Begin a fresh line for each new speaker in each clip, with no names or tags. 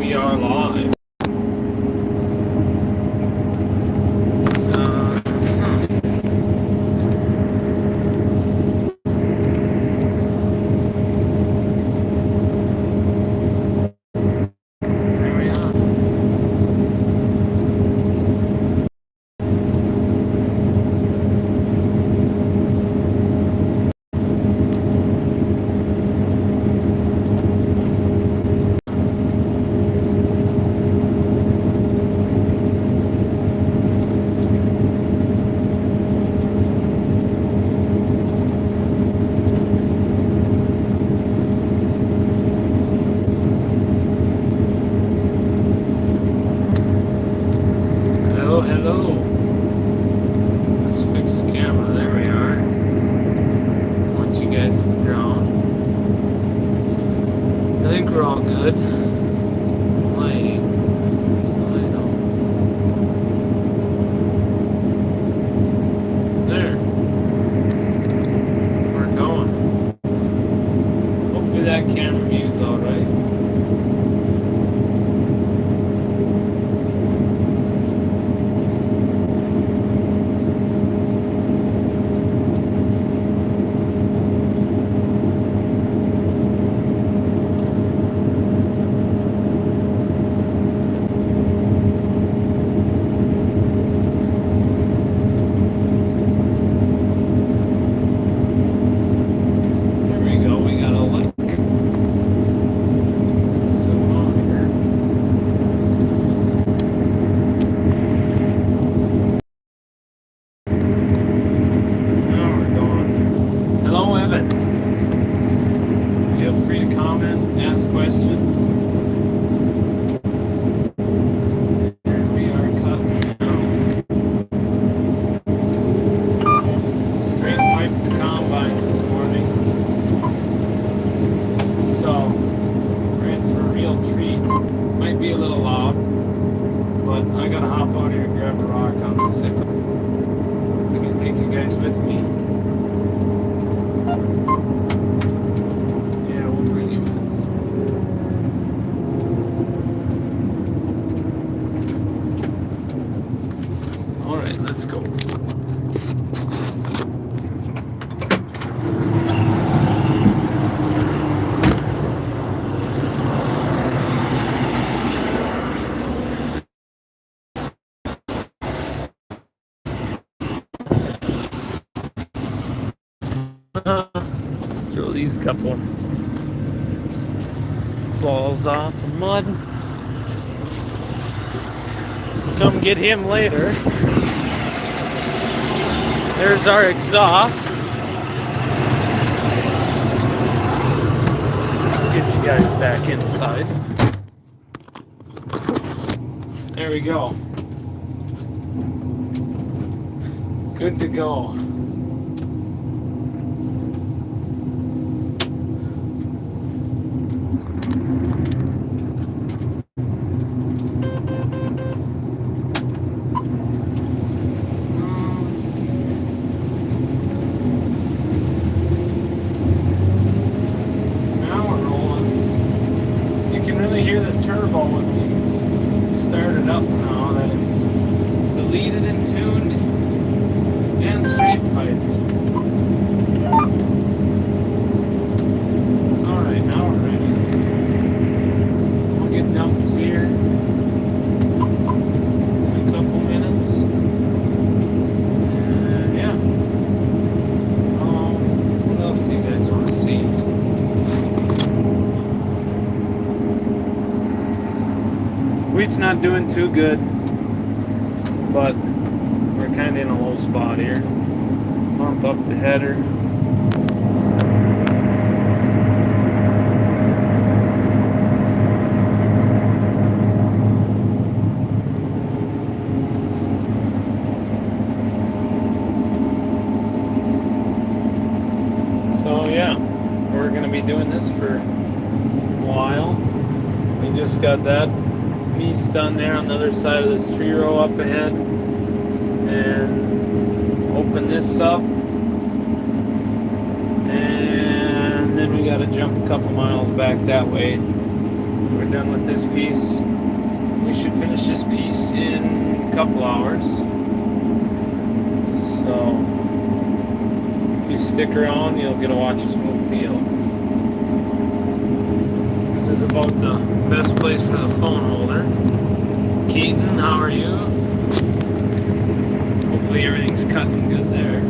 We are live. So, there we are. Hello, hello. Let's fix the camera. There we are. I want you guys at the ground. I think we're all good. Lighting. Light on. There. We're going. Hopefully that camera view's alright. Let's go. Let's throw these couple balls off the mud. Come get him later. There's our exhaust. Let's get you guys back inside. There we go. Good to go. Wheat's not doing too good, but we're kind of in a low spot here. Bump up the header. So yeah, we're going to be doing this for a while. We just got that piece done there on the other side of this tree row up ahead, and open this up, and then we got to jump a couple miles back that way we're done with this piece. We should finish this piece in a couple hours. So if you stick around, you'll get to watch us move fields. This is about the best place for the phone holder. Keaton, how are you? Hopefully everything's cutting good there.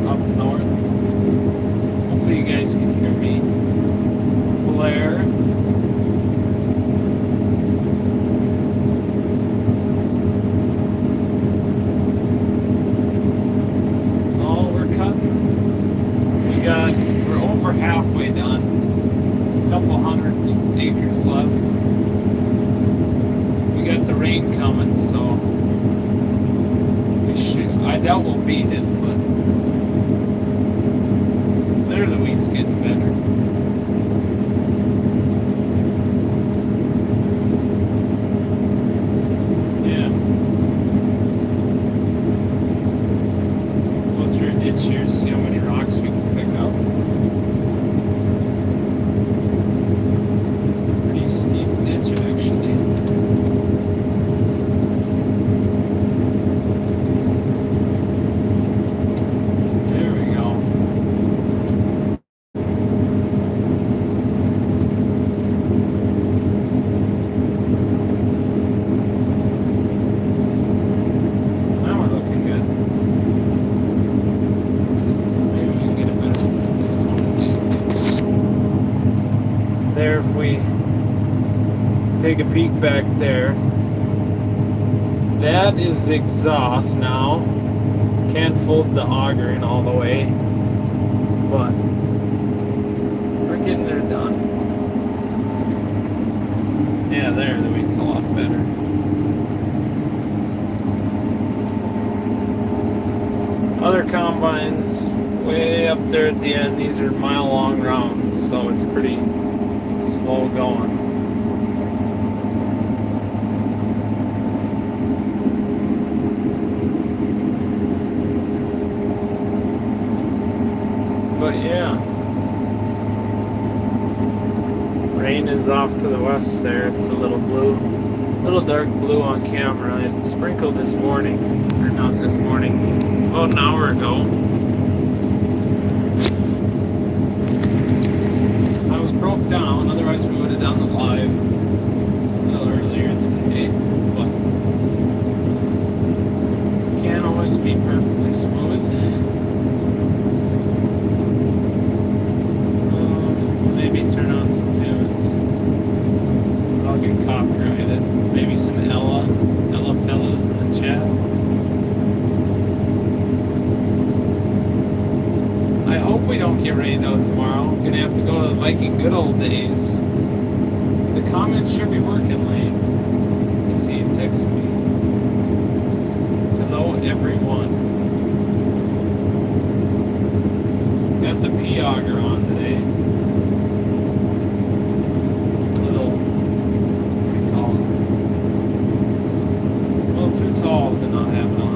Up north. Hopefully you guys can hear me. Blair. Oh, we're cutting. We're over halfway done. A couple hundred acres left. We got the rain coming, so I doubt we'll beat it, but there the wheat's getting better. Yeah. Go through a ditch here, see how many rocks we can pick up. Pretty steep ditch, actually. If we take a peek back there, that is exhaust now. Can't fold the auger in all the way, but we're getting there done. Yeah, there, the wheat's a lot better. Other combines way up there at the end, these are mile-long rounds, so it's pretty slow going. But yeah, rain is off to the west there. It's a little blue, little dark blue on camera. It sprinkled this morning, or not this morning, about an hour ago. Broke down, otherwise we would have done the live a little earlier in the day, but can't always be perfectly smooth. Maybe turn on some tunes. I'll get copyrighted. Maybe some Ella fellas in the chat. I hope we don't get rained out tomorrow. I'm gonna have to go to the Viking good old days. The comments should be working, Lane. You see you text me. Hello, everyone. Got the P-auger on today. Little, what do you call it? A little too tall to not have it on.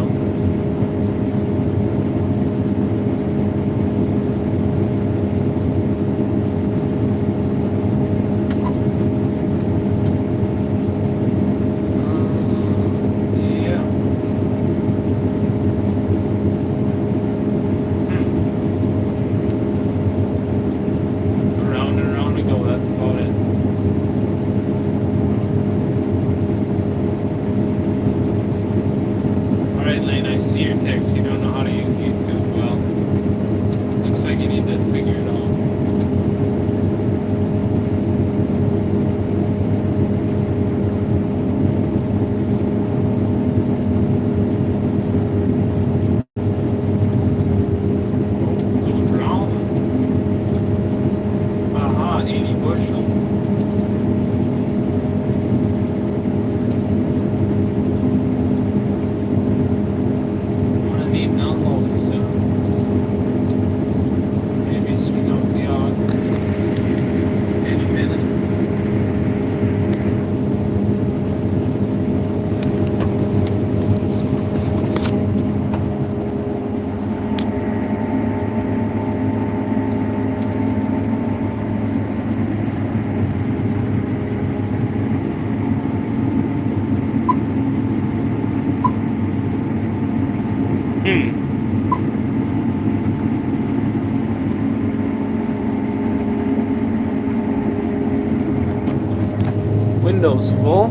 You don't know how to use YouTube. Well, looks like you need to figure it out. Little brown. Aha, 80 bushel. window's full.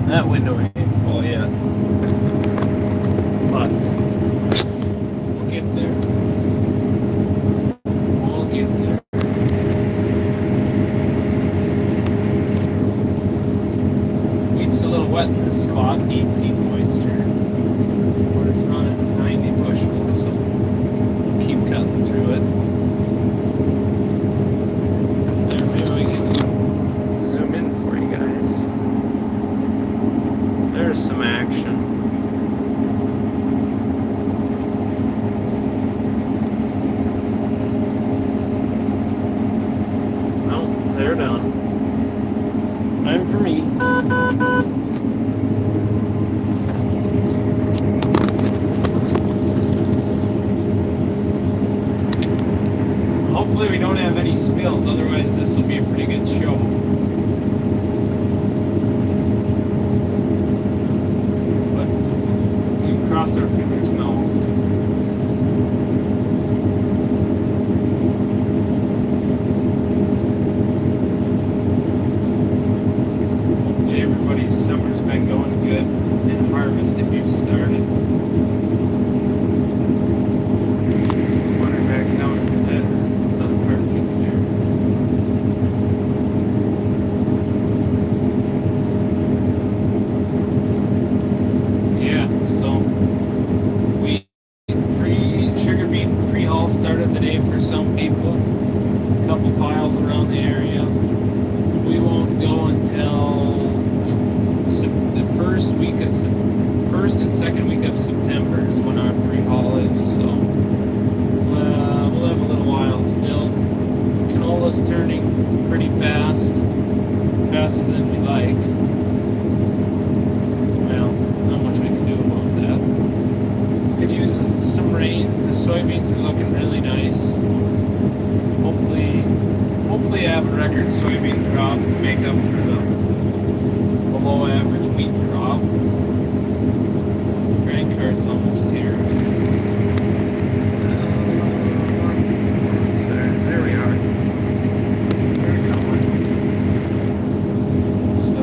That window ain't full yet. But we'll get there. We'll get there. It's a little wet in this spot, 18 moisture. But it's running 90 bushels, so keep cutting through it. There, maybe we can zoom in for you guys. There's some action. Oh, they're done. Time for me. Hopefully we don't have any spills, otherwise this will be a pretty good show. But we can cross our fingers now. Hopefully everybody's summer's been going good in harvest if you've started. Water back down into that other part gets here. Yeah, so we sugar beet pre-haul started today for some people. A couple piles around the area. We won't go until the first and second week of September is when our pre-haul is. So we'll have a little while still. Canola's turning pretty fast, faster than we like. Well, not much we can do about that. Could use some rain. The soybeans are looking really nice. Hopefully I have a record soybean crop to make up for the below average wheat crop. Grain cart's almost here. There we are. They're coming. So,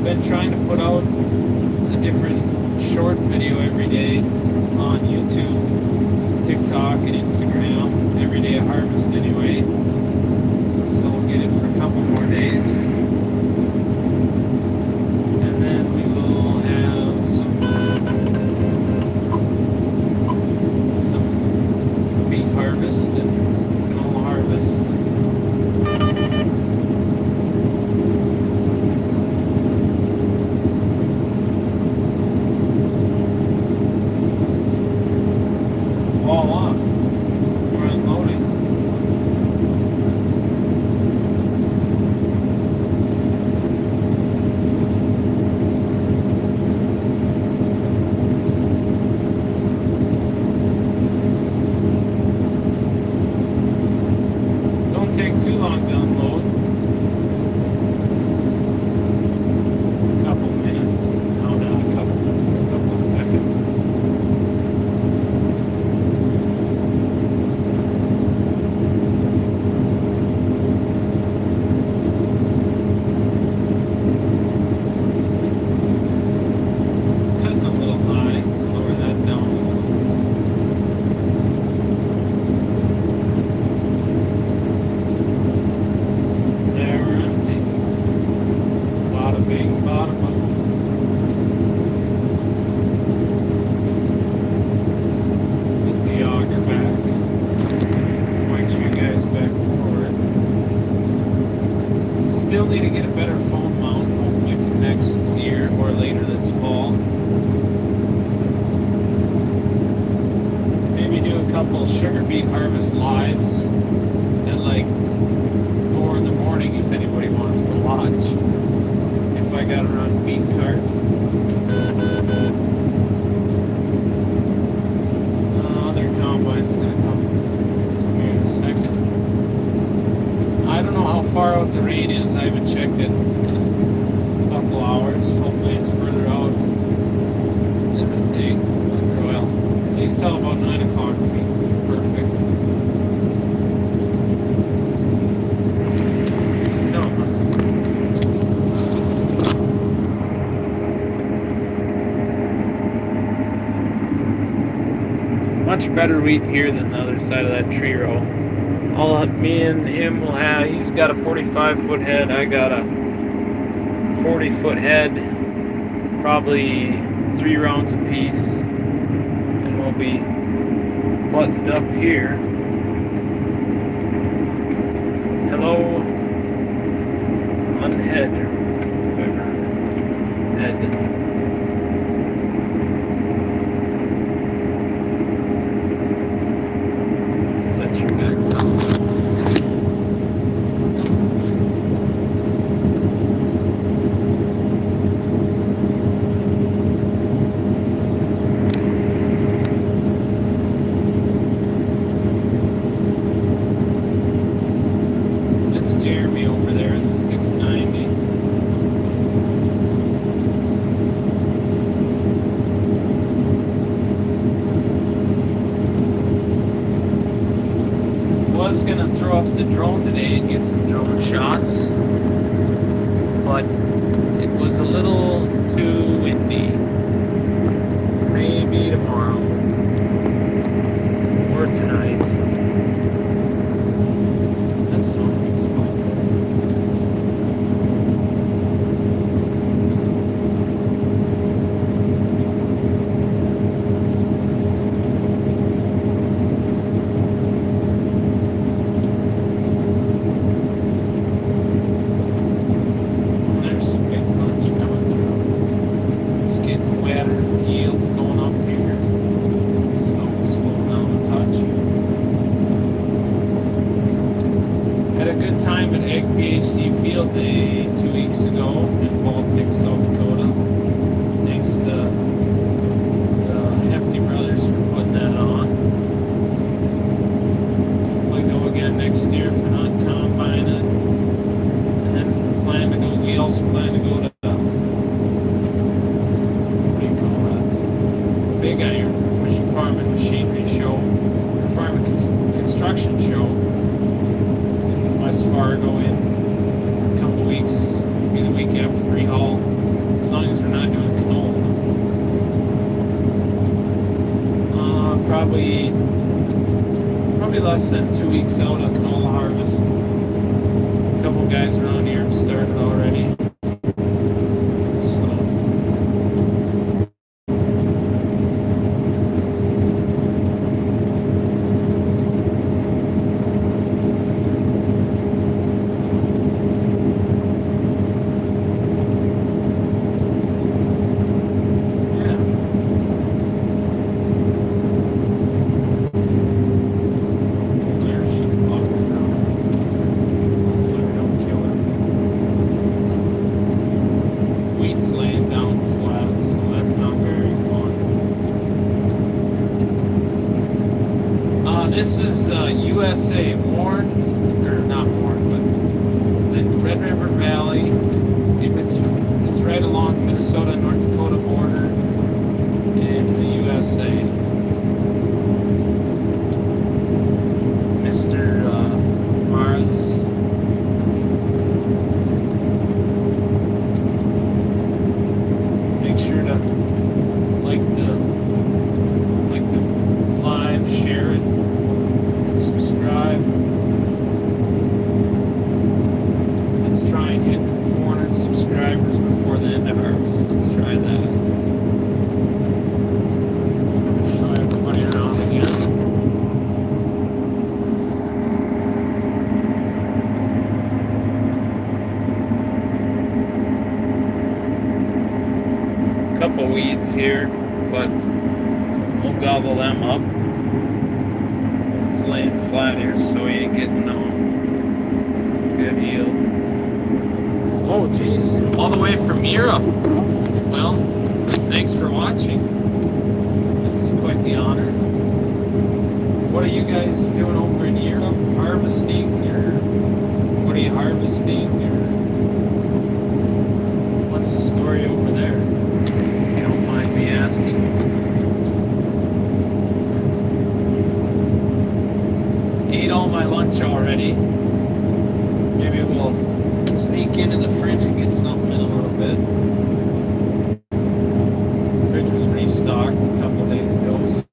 been trying to put out a different short video every day on YouTube, TikTok, and Instagram. Every day of harvest anyway. So we'll get it for a couple more days. And then we will have some beet harvest and canola harvest. Fall off. We're unloading. Don't take too long to unload. A couple minutes. No, not a couple minutes. A couple of seconds. Cutting a little high. Lower that down. There we're empty. Bada bing, bada boom. Get the auger back. Point you guys back forward. Still need to get a better phone mount, hopefully for next year or later this fall. Maybe do a couple sugar beet harvest lives at like 4 in the morning if anybody wants to watch. If I gotta run beet cart. Other combine's gonna come here in a second. I don't know how far out the rain is. I haven't checked it in a couple hours. Hopefully it's further out. Everything. Well, at least till about 9 o'clock would be perfect. much better wheat here than the other side of that tree row. Me and him will have, he's got a 45-foot head, I got a 40-foot head, probably 3 rounds apiece, and we'll be buttoned up here. Hello, unhead, whatever, head. Jeremy over there in the 690. Was gonna throw up the drone today and get some drone shots, but it was a little too windy. Maybe tomorrow or tonight. That's an open spot. There's some big bunch coming through. It's getting wetter. Yields going up here. So slow down a touch. Had a good time at Egg PhD Field Day 2 weeks ago in Baltic, South Dakota. Thanks to the Hefty Brothers for putting that on. Hopefully go again next year for not combining. And then we also plan to go to, what do you call that? Big Iron Farm and Machinery Show, or Farm and Construction Show. West Fargo in a couple weeks, maybe the week after pre-haul, as long as we're not doing canola. Probably less than 2 weeks out of canola harvest. A couple guys around here have started already. Laying down flat, so that's not very fun. This is USA, Warren, or not Warren, but the Red River Valley. It's right along Minnesota, North Dakota border in the USA. Mr. Mars. Make sure to like the live, share it, subscribe. Let's try and hit 400 subscribers before the end of harvest. Let's try that. Show everybody around again. Couple weeds here, but we'll gobble them up. It's laying flat here, so we ain't getting no good yield. Oh geez, all the way from Europe. Well, thanks for watching. It's quite the honor. What are you guys doing over in Europe? Harvesting, or what are you harvesting, or what's the story over there? If you don't mind me asking. Ate all my lunch already. Maybe we'll sneak into the fridge and get something in a little bit. The fridge was restocked a couple days ago, so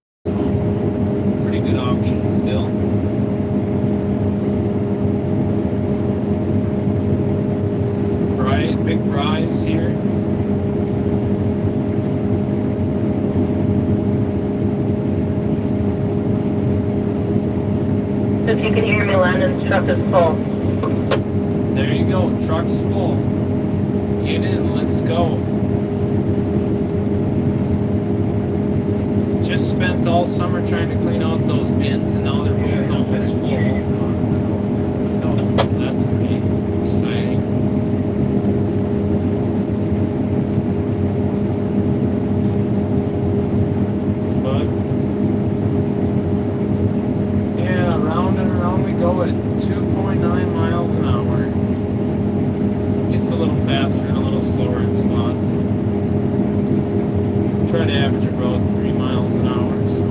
If you can hear me, Landon's truck is full.
There you go. Truck's full. Get in. Let's go. Just spent all summer trying to clean out those bins, and now they're both almost full. So that's pretty exciting. But yeah, round and around we go at 2.9 miles an hour. Gets a little faster and a little slower in spots. Try to average about 3 miles an hour. So.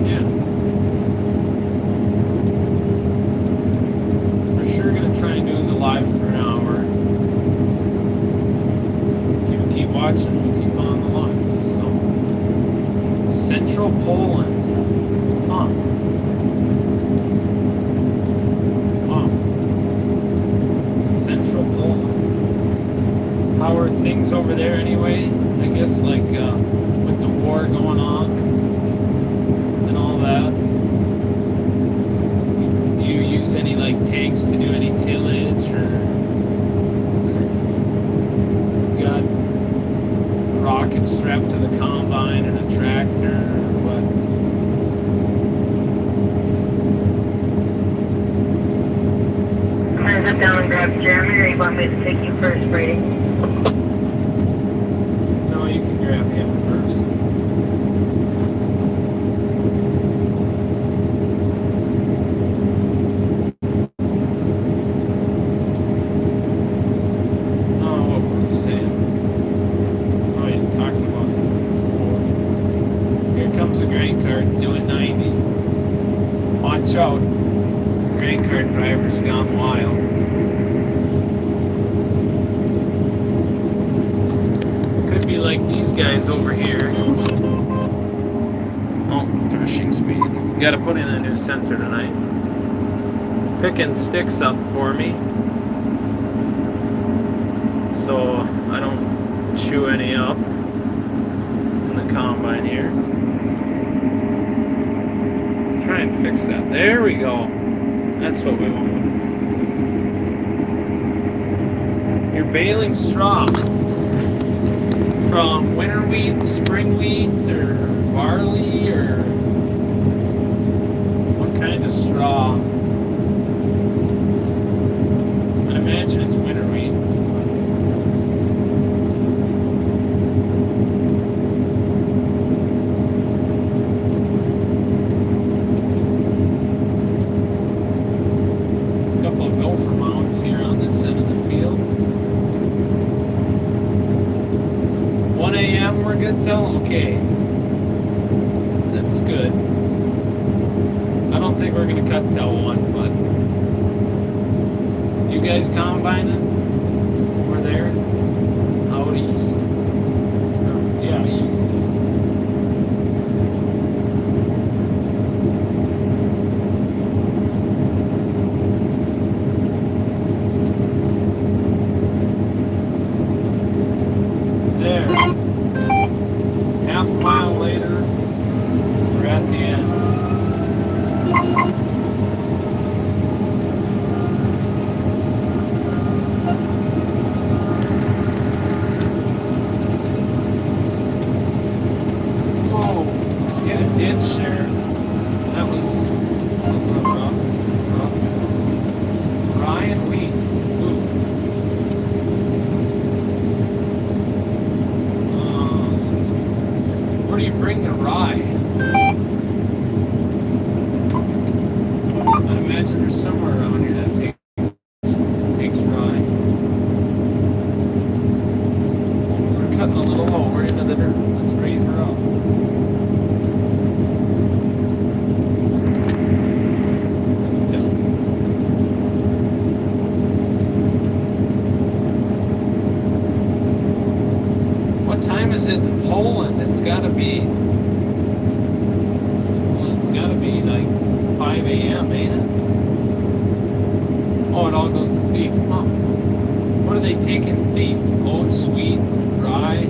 Yeah. For sure gonna try and do the live for an hour. Keep watching, we'll keep on the line. So, Central Poland. Huh. Wow. Central Poland. How are things over there anyway? I guess like with the war going on and all that. Do you use any like tanks to do any tillage or got rockets strapped to the combine and a tractor or what?
I'm gonna zip down and grab Jeremy, or you want me to take you first, Brady?
No, you can grab him first. Oh, what were we saying? Oh, you're talking about the war. Here comes a grain cart doing 90. Watch out. Grain cart driver's gone wild. Could be like these guys over here. Oh, threshing speed. Gotta put in a new sensor tonight. Picking sticks up for me, so I don't chew any up in the combine here. Try and fix that. There we go. That's what we want. You're baling straw from winter wheat, spring wheat, or barley, or what kind of straw? I imagine it's winter wheat. A couple of gopher mounds here on this end of the field. 1 a.m. we're good till? Okay. That's good. I don't think we're gonna cut till 1, but you guys combining over there? Out east? Yeah, east. There. Half a mile later, we're at the end. Whoa, yeah, it did, Sharon. That was a rough. Rye and wheat. Ooh. Where do you bring the rye? I imagine there's somewhere around here that takes rye. We're cutting a little lower into the dirt. Let's raise her up. What time is it in Poland? It's gotta be, well, it's gotta be like 5 a.m., ain't it? Oh, it all goes to Thief. Huh. What are they taking Thief? Oats, wheat, rye,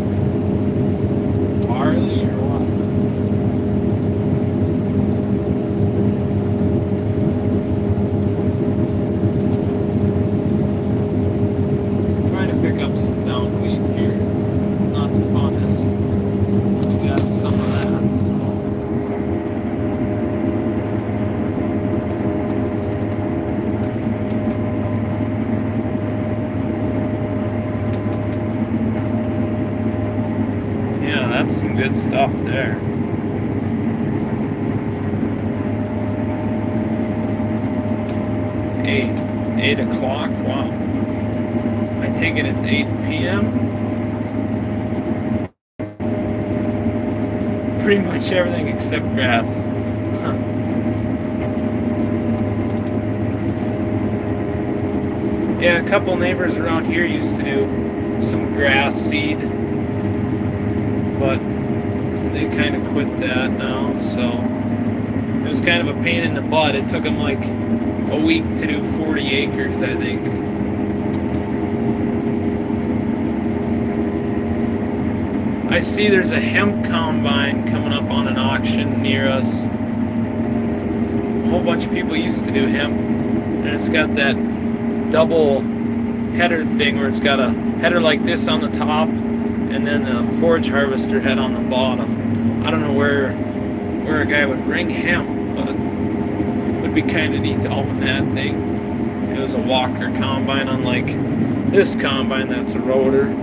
barley, or what? Trying to pick up some down wheat here. Not the funnest. We got some of that. So. Yeah, that's some good stuff there. Eight o'clock. Wow. I take it it's 8 p.m. Pretty much everything except grass. Huh. Yeah, a couple neighbors around here used to do some grass seed, but they kind of quit that now, so it was kind of a pain in the butt. It took them like a week to do 40 acres, I think. I see there's a hemp combine coming up on an auction near us. A whole bunch of people used to do hemp, and it's got that double header thing where it's got a header like this on the top and then a forage harvester head on the bottom. I don't know where a guy would bring hemp, but it would be kind of neat to own that thing. It was a walker combine, unlike this combine that's a rotor.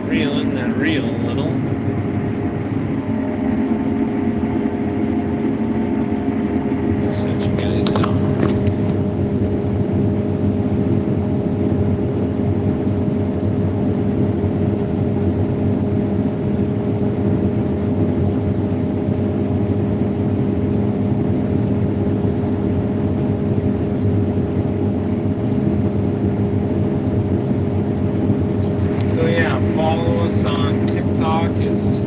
Reeling that reel a little. Just set you guys up. So yeah, follow us on TikTok is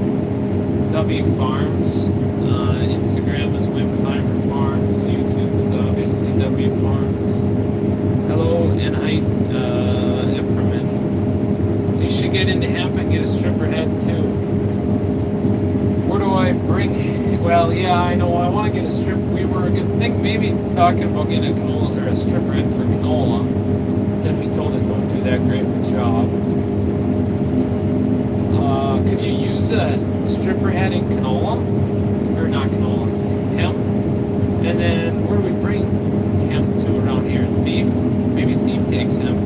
W Farms, Instagram is Wimfimer Farms, YouTube is obviously W Farms. Hello, Enheit Epperman. You should get into hemp and get a stripper head too. Where do I bring? Well, yeah, I know. I want to get a strip. We were gonna think maybe talking about getting a canola or a stripper head for canola. Then we told it don't do that great of a job. Could you use a stripper head in canola? Or not canola, hemp? And then where do we bring hemp to around here? Thief? Maybe Thief takes hemp.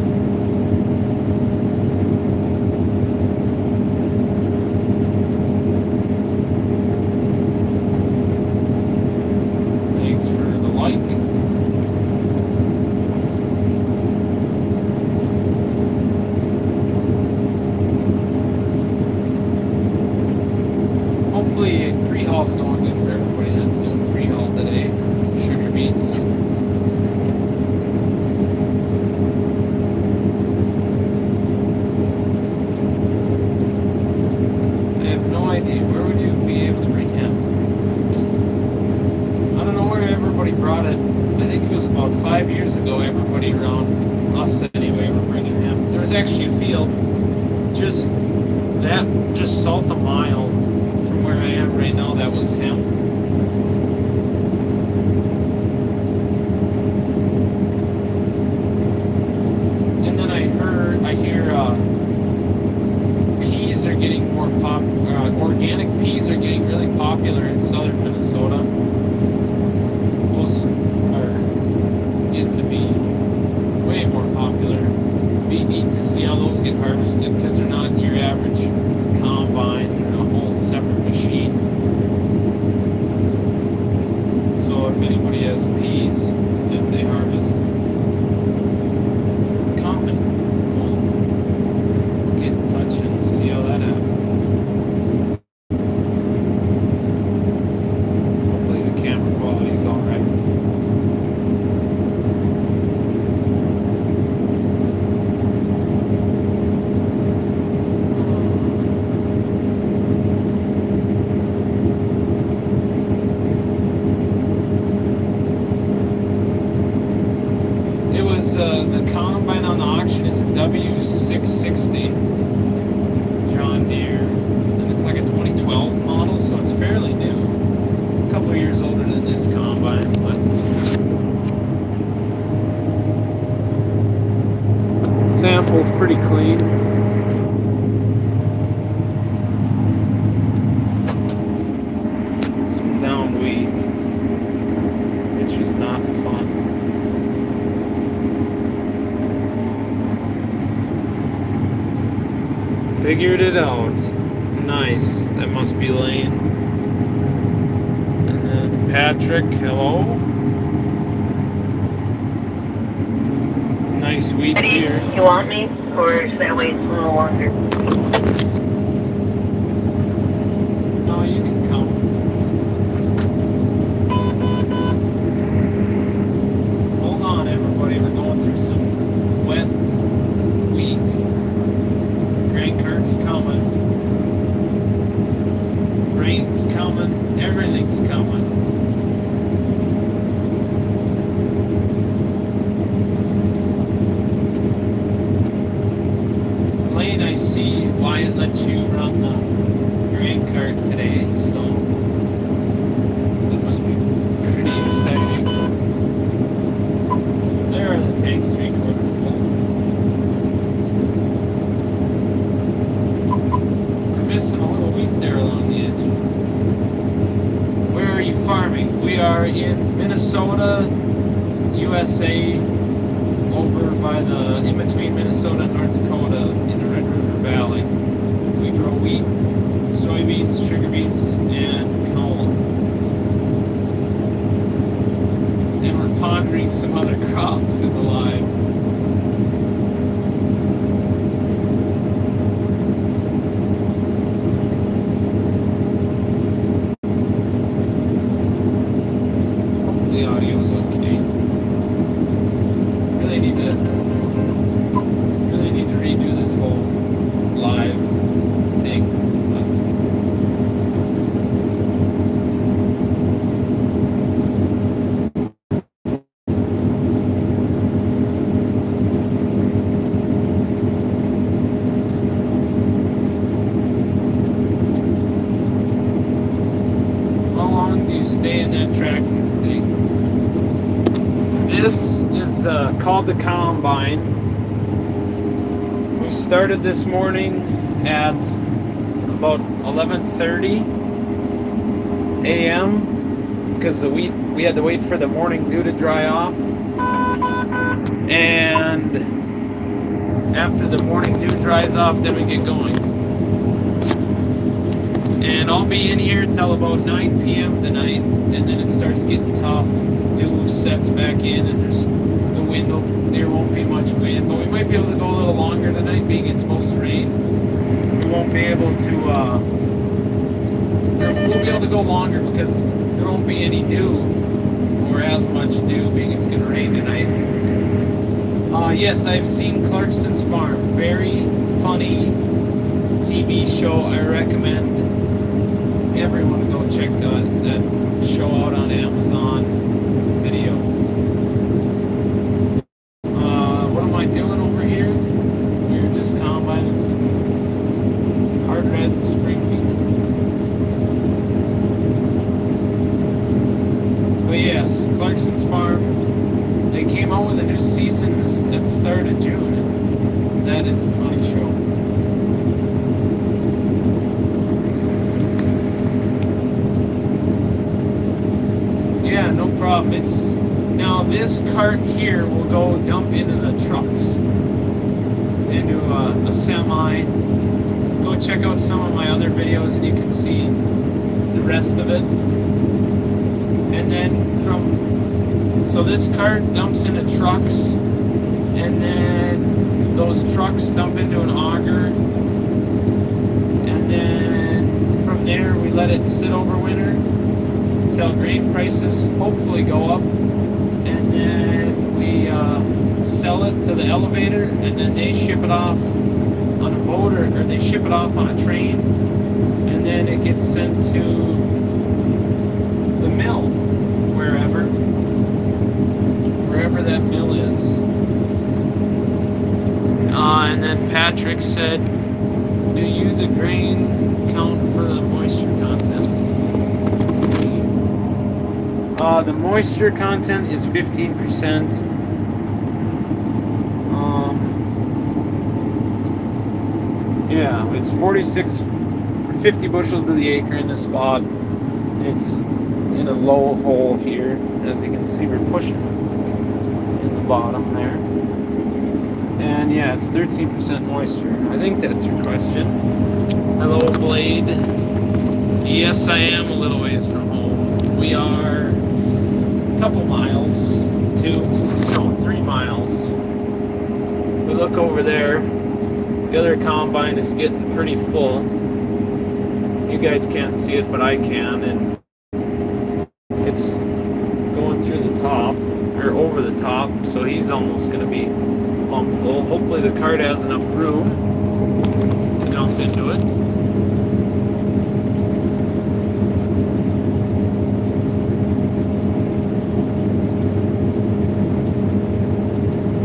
Thanks for the like. Hopefully pre-haul's going good for everybody that's doing pre-haul today for sugar beets. I have no idea. Where would you be able to bring hemp? I don't know where everybody brought it. I think it was about 5 years ago, everybody around us anyway were bringing hemp. There was actually a field just south a mile from where I am right now that was hemp. And then I hear peas are getting more organic peas are getting really popular in southern Minnesota. Those are getting to be way more popular. It'd be neat to see how those get harvested because they're not your average combine. They're a whole separate machine. So if anybody has peas that they harvest, comment. We'll get in touch and see how that happens. Hopefully the camera quality is all right. 660 John Deere, and it's like a 2012 model, so it's fairly new. A couple of years older than this combine, but sample's pretty clean. Some down wheat, which is not fun. Figured it out. Nice. That must be Lane. And then Patrick, hello. Nice wheat
Eddie,
here.
you want me? Or should I wait a little longer?
No, you can come. Hold on, everybody. We're going through some wet wheat. Grain cart's coming. Rain's coming. Everything's coming. Lane, I see why it lets you run the grain cart today, so that must be pretty exciting. There are the tanks 3/4 full. We're missing a little wheat there along the edge. Where are you farming? We are in Minnesota, USA, over by the, in between Minnesota and North Dakota in the Red River Valley. We grow wheat, soybeans, sugar beets, and canola. And we're pondering some other crops in the live. Hopefully audio is okay. Really need to redo this whole live thing. How long do you stay in that tractor thing? This is called the Combine. We started this morning at about 11:30 a.m. because we had to wait for the morning dew to dry off, and after the morning dew dries off, then we get going. And I'll be in here till about 9 p.m. tonight, and then it starts getting tough. Dew sets back in, and there's the wind. There won't be much wind, but we might be able to go a little longer tonight, being it's supposed to rain. We won't be able to. We'll be able to go longer because there won't be any dew or as much dew, being it's going to rain tonight. Yes, I've seen Clarkson's Farm. Very funny TV show. I recommend everyone go check that show out on Amazon Video. What am I doing over here? We're just combining some hard red spring wheat. But yes, Clarkson's Farm. They came out with a new season at the start of June. And that is a funny show. Yeah, no problem. It's now this cart here will go dump into the trucks, into a semi. Go check out some of my other videos and you can see the rest of it. And then so this cart dumps into trucks, and then those trucks dump into an auger, and then from there we let it sit over winter until grain prices hopefully go up, and then we sell it to the elevator, and then they ship it off on a boat, or they ship it off on a train, and then it gets sent to the mill, wherever that mill is. And then Patrick said, do you the grain count for the moisture content? The moisture content is 15%. Yeah, it's 50 bushels to the acre in this spot. It's in a low hole here. As you can see, we're pushing in the bottom there. And yeah, it's 13% moisture. I think that's your question. Hello, Blade. Yes, I am a little ways from home. We are a couple miles, 3 miles. We look over there. The other combine is getting pretty full. You guys can't see it, but I can, and it's going through the top, or over the top, so he's almost going to be plumb full. Hopefully the cart has enough room to dump into it.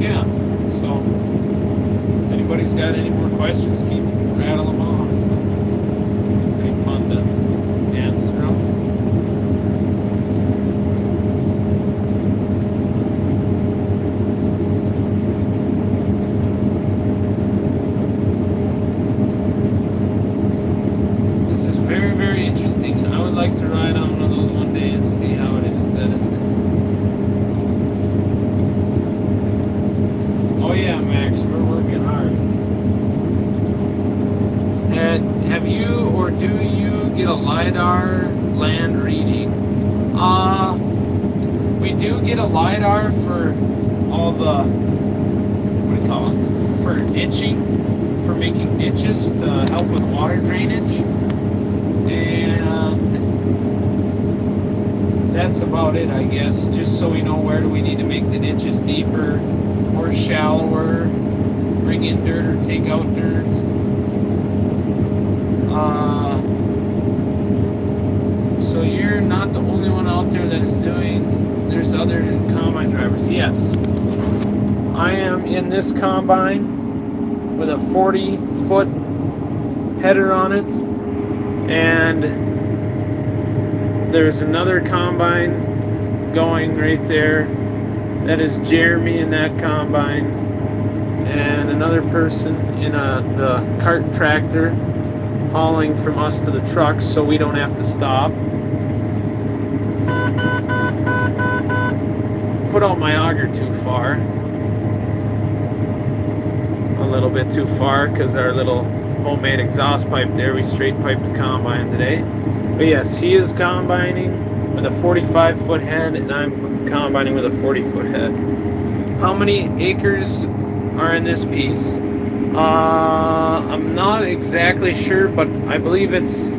Yeah, so if anybody's got any more questions, keep rattle them off. Pretty fun to answer them. This is very, very interesting. I would like to ride on one of those one day and see how it is that it's going. Oh yeah, Max, we're working hard. Have you or do you get a LiDAR land reading? We do get a LiDAR for all the, what do you call it, for ditching, for making ditches to help with water drainage. And that's about it, I guess, just so we know where do we need to make the ditches deeper or shallower, bring in dirt or take out dirt. So you're not the only one out there that is doing, there's other combine drivers. Yes, I am in this combine with a 40-foot header on it, and there's another combine going right there. That is Jeremy in that combine, and another person in the cart tractor hauling from us to the trucks so we don't have to stop. Put out my auger too far. A little bit too far because our little homemade exhaust pipe there, we straight piped the combine today. But yes, he is combining with a 45-foot head and I'm combining with a 40-foot head. How many acres are in this piece? I'm not exactly sure, but I believe it's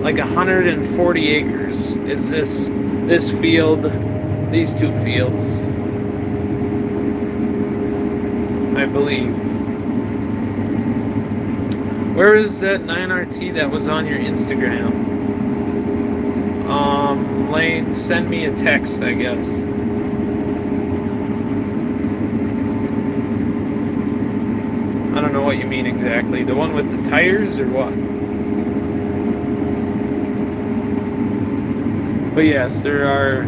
like 140 acres is this field, these two fields, I believe. Where is that 9RT that was on your Instagram? Lane, send me a text, I guess. I don't know what you mean exactly. The one with the tires or what? But yes, there are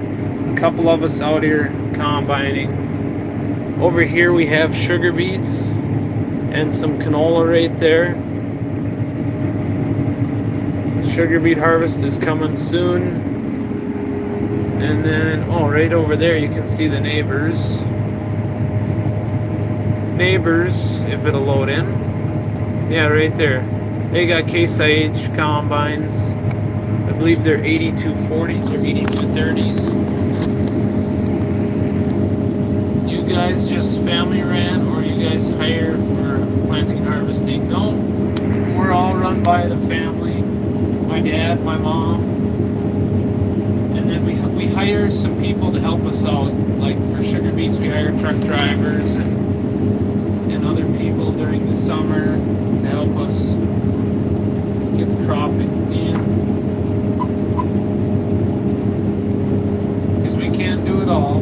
a couple of us out here combining. Over here we have sugar beets and some canola right there. Sugar beet harvest is coming soon. And then, oh, right over there you can see the neighbors. Neighbors, if it'll load in. Yeah, right there. They got Case IH combines. I believe they're 8240s or 8230s. You guys just family ran or you guys hire for planting and harvesting? No, we're all run by the family. My dad, my mom. And then we hire some people to help us out. Like for sugar beets, we hire truck drivers and other people during the summer to help us get the crop in. Because we can't do it all.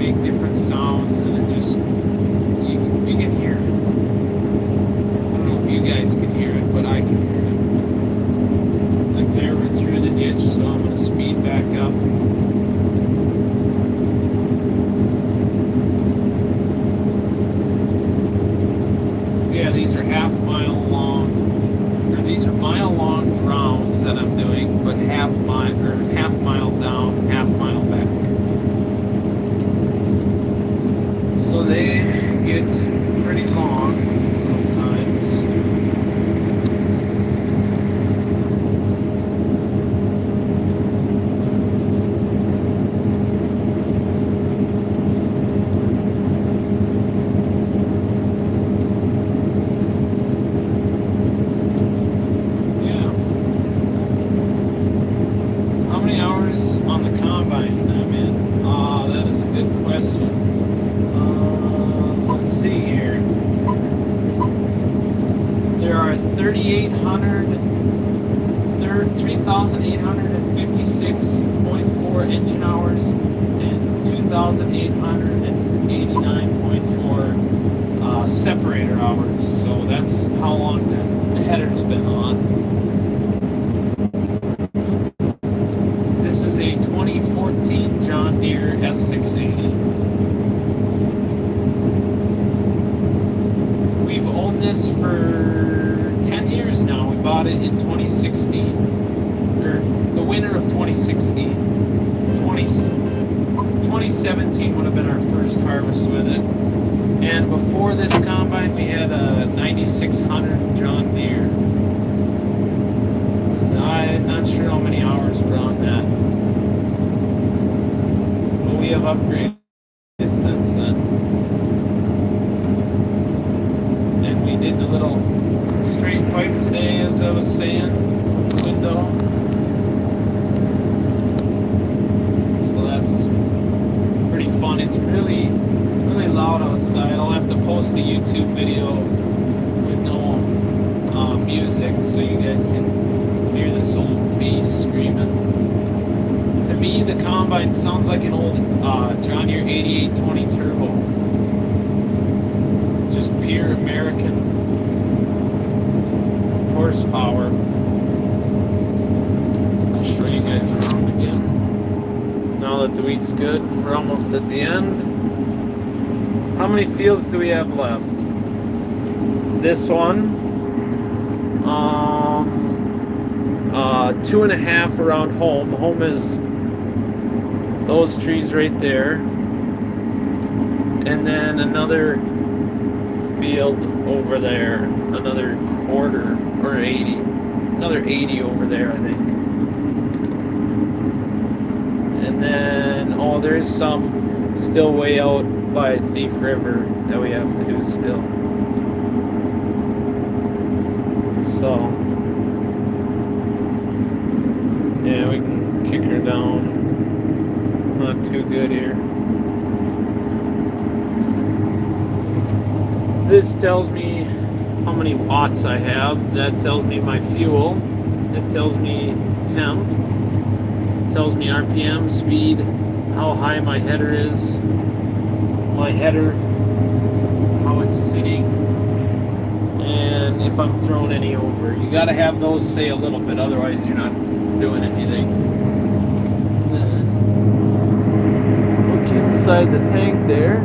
make different sounds, and it just you can hear it. I don't know if you guys can hear it, but I can hear it. Like there, we're through the ditch, so I'm gonna speed back up. Yeah, these are these are mile-long rounds that I'm doing, but half mile down, half mile back. So they get pretty long sometimes. On the combine I'm in? That is a good question. Let's see here. There are 3,856.4 engine hours and 2,889.4 separator hours. So that's how long the header's been on. This is a 2014 John Deere S680. We've owned this for 10 years now. We bought it in 2016, or the winter of 2016. 2017 would have been our first harvest with it. And before this combine, we had a 9600 John Deere. I'm not sure how many hours were on that. But we have upgraded since then. And we did the little straight pipe today, as I was saying, with the window. So that's pretty fun. It's really, really loud outside. I'll have to post a YouTube video with no music so you guys can hear this old beast screaming. To me, the combine sounds like an old John Deere 8820 turbo. Just pure American horsepower. I'll show you guys around again. Now that the wheat's good, we're almost at the end. How many fields do we have left? This one. 2.5 around home. Home is those trees right there, and then another field over there, another quarter or 80, another 80 over there, I think. And then there is some still way out by Thief River that we have to do still. So yeah, we can kick her down. Not too good here. This tells me how many watts I have. That tells me my fuel. It tells me temp. It tells me RPM, speed, how high my header is. My header, how it's sitting, and if I'm throwing any over. You gotta have those say a little bit, otherwise you're not doing anything. Then look inside the tank there.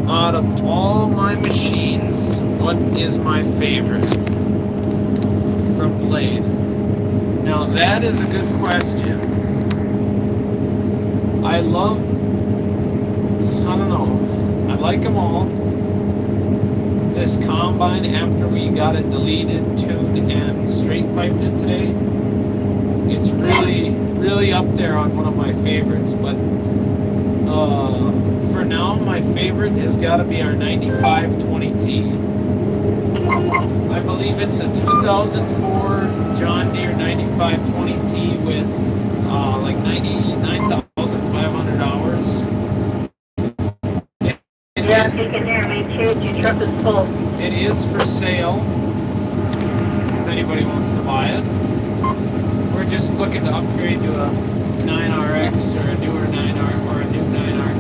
Out of all my machines, what is my favorite from Blade? Now that is a good question. I don't know, I like them all. This combine, after we got it deleted, tuned, and straight piped it today, it's really, really up there on one of my favorites. But for now, my favorite has got to be our 9520T. I believe it's a 2004 John Deere 9520T with like 99,500 hours.
Yeah, if you can hear me, too. Your truck is full.
It is for sale, if anybody wants to buy it. We're just looking to upgrade to a 9RX or a newer 9R or a new 9R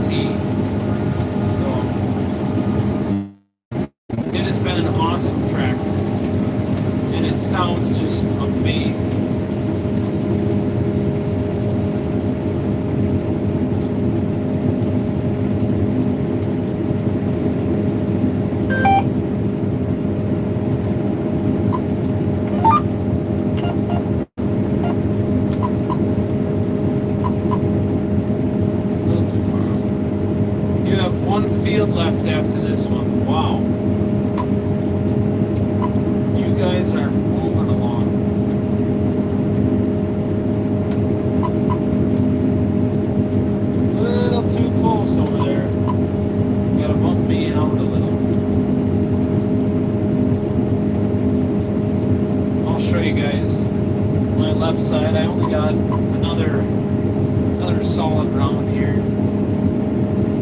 field left after this one. Wow. You guys are moving along. A little too close over there. Gotta bump me out a little. I'll show you guys my left side. I only got another solid round here.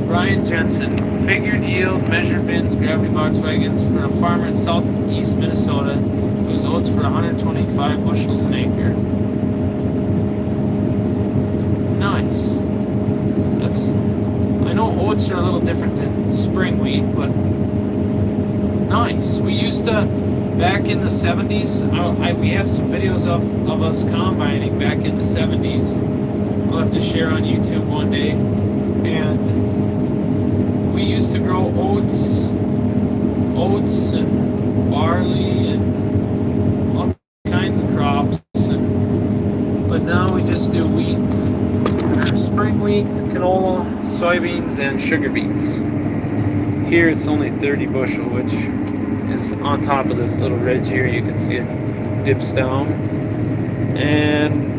Brian Jensen, figured yield, measured bins, gravity box wagons for a farmer in southeast Minnesota whose oats for 125 bushels an acre. Nice. I know oats are a little different than spring wheat, but nice. We used to, back in the 70s, we have some videos of us combining back in the 70s. I'll have to share on YouTube one day. And we used to grow oats and barley and all kinds of crops. But now we just do wheat, spring wheat, canola, soybeans, and sugar beets. Here it's only 30 bushel, which is on top of this little ridge here. You can see it dips down. And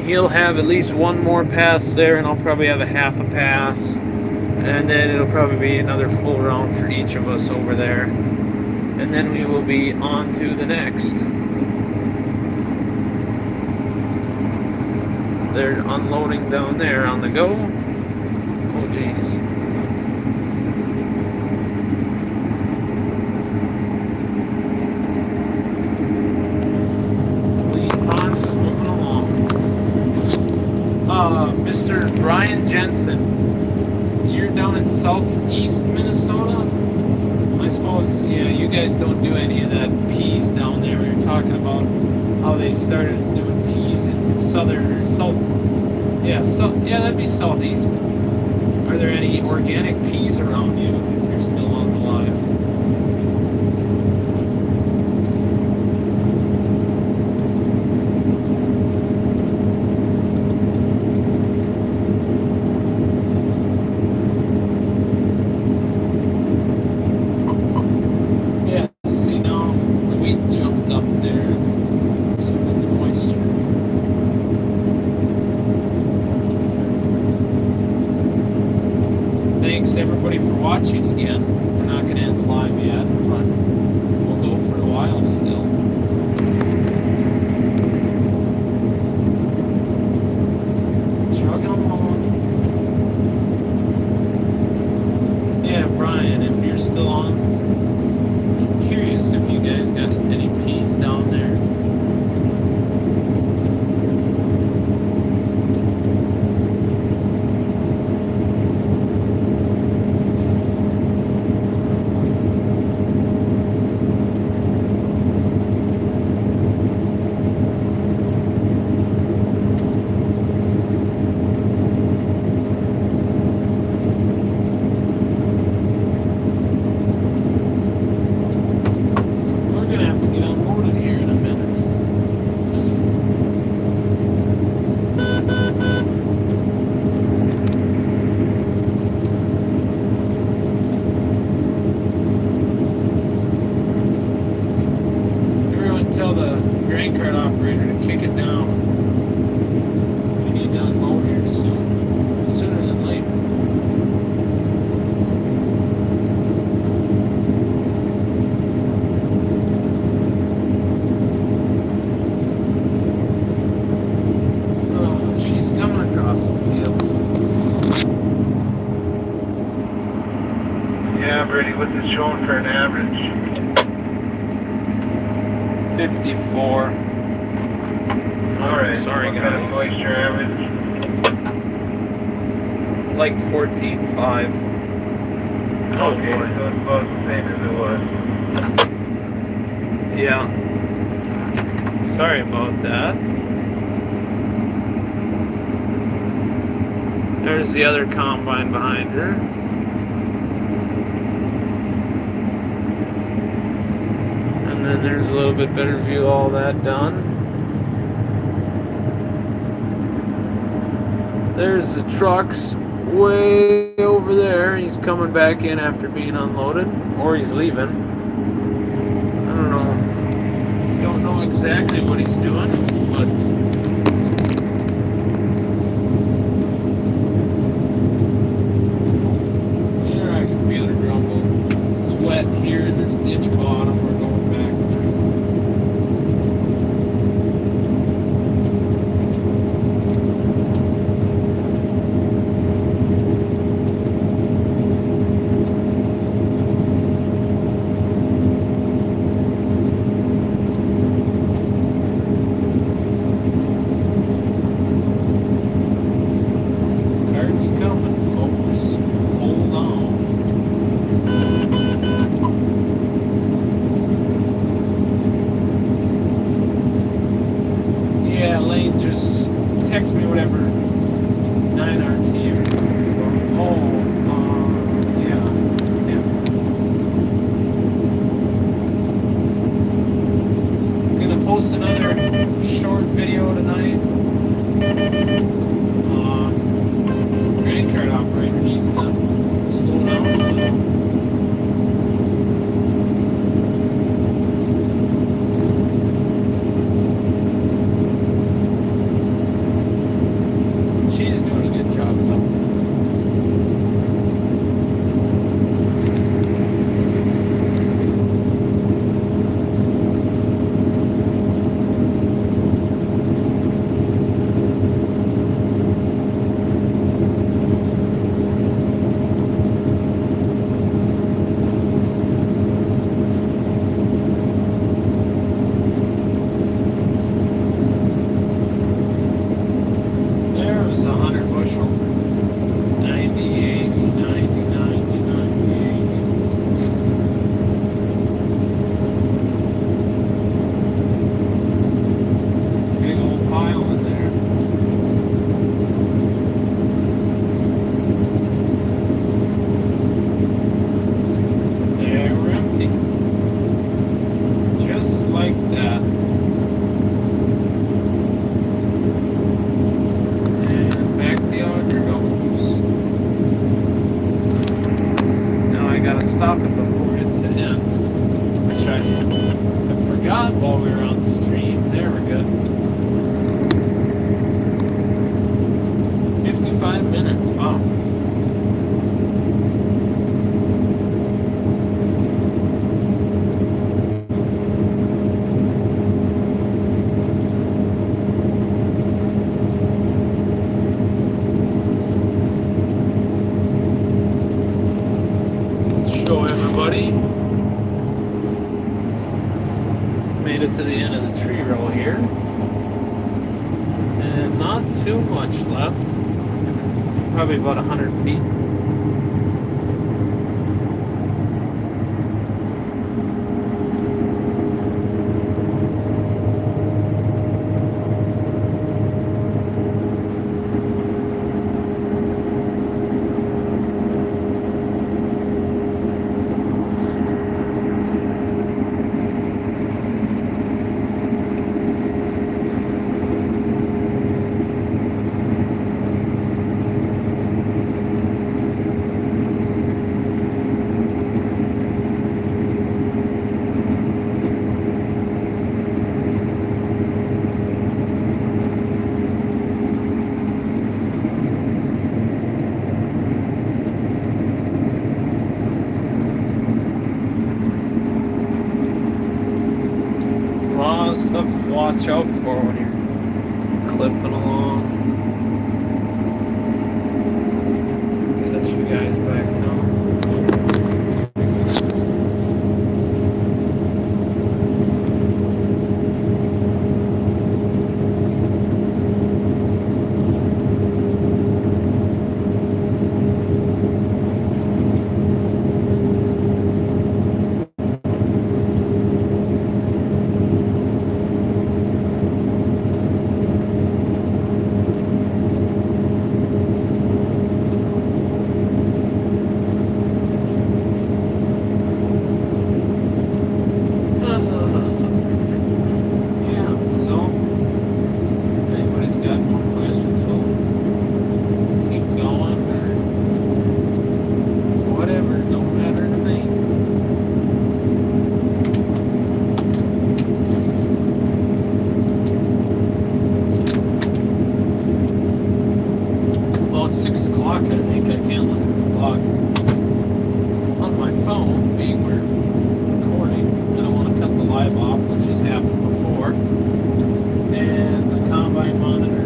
he'll have at least one more pass there, and I'll probably have a half a pass. And then it'll probably be another full round for each of us over there. And then we will be on to the next. They're unloading down there on the go. Oh, geez. Mr. Brian Jensen, you're down in southeast Minnesota? I suppose, yeah, you guys don't do any of that peas down there. We were talking about how they started doing peas in yeah, that'd be southeast. Are there any organic peas around you if you're still alive? Everybody for watching again. We're not going to end the live yet, but we'll go for a while still. Chugging along. Yeah, Brian, if you're still on, I'm curious if you guys got any peas down there. Tell the grain cart operator to kick it down. We need to unload here soon, sooner than later. Oh, she's coming across the field.
Yeah, Brady, what's it showing for an average?
54.
Alright,
sorry
what
guys.
kind of moisture average?
Like 14.5. Oh
Okay,
boy.
so it's about the same as it was.
Yeah. Sorry about that. There's the other combine behind her. And then there's a little bit better view of all that done. There's the trucks way over there. He's coming back in after being unloaded, or he's leaving. I don't know. Don't know exactly what he's doing, but yeah, I can feel it rumble. It's wet here in this ditch bottom. We're going back through. Cart's coming, folks. Hold on. Yeah, Lane, just text me whatever 9RT or yeah. I'm gonna post another short video tonight. Grain cart operator needs to slow down a little. She's doing a good job though. There's 100 bushel. 90, 80, 90, 90, 90, 80. It's a big old pile in there. Yeah, we're empty. Just like that. And back the auger goes. Now I gotta stop it before it hits the end, which I forgot while we were on the stream. There we're good. 55 minutes. Wow. Show everybody. Made it to the end of the tree row here. And not too much left. Probably about 100 feet. A lot of stuff to watch out for when you're clipping along. Set you guys back now. clock, I think. I can't look at the clock on my phone, being we're recording. I don't want to cut the live off, which has happened before. And the combine monitor,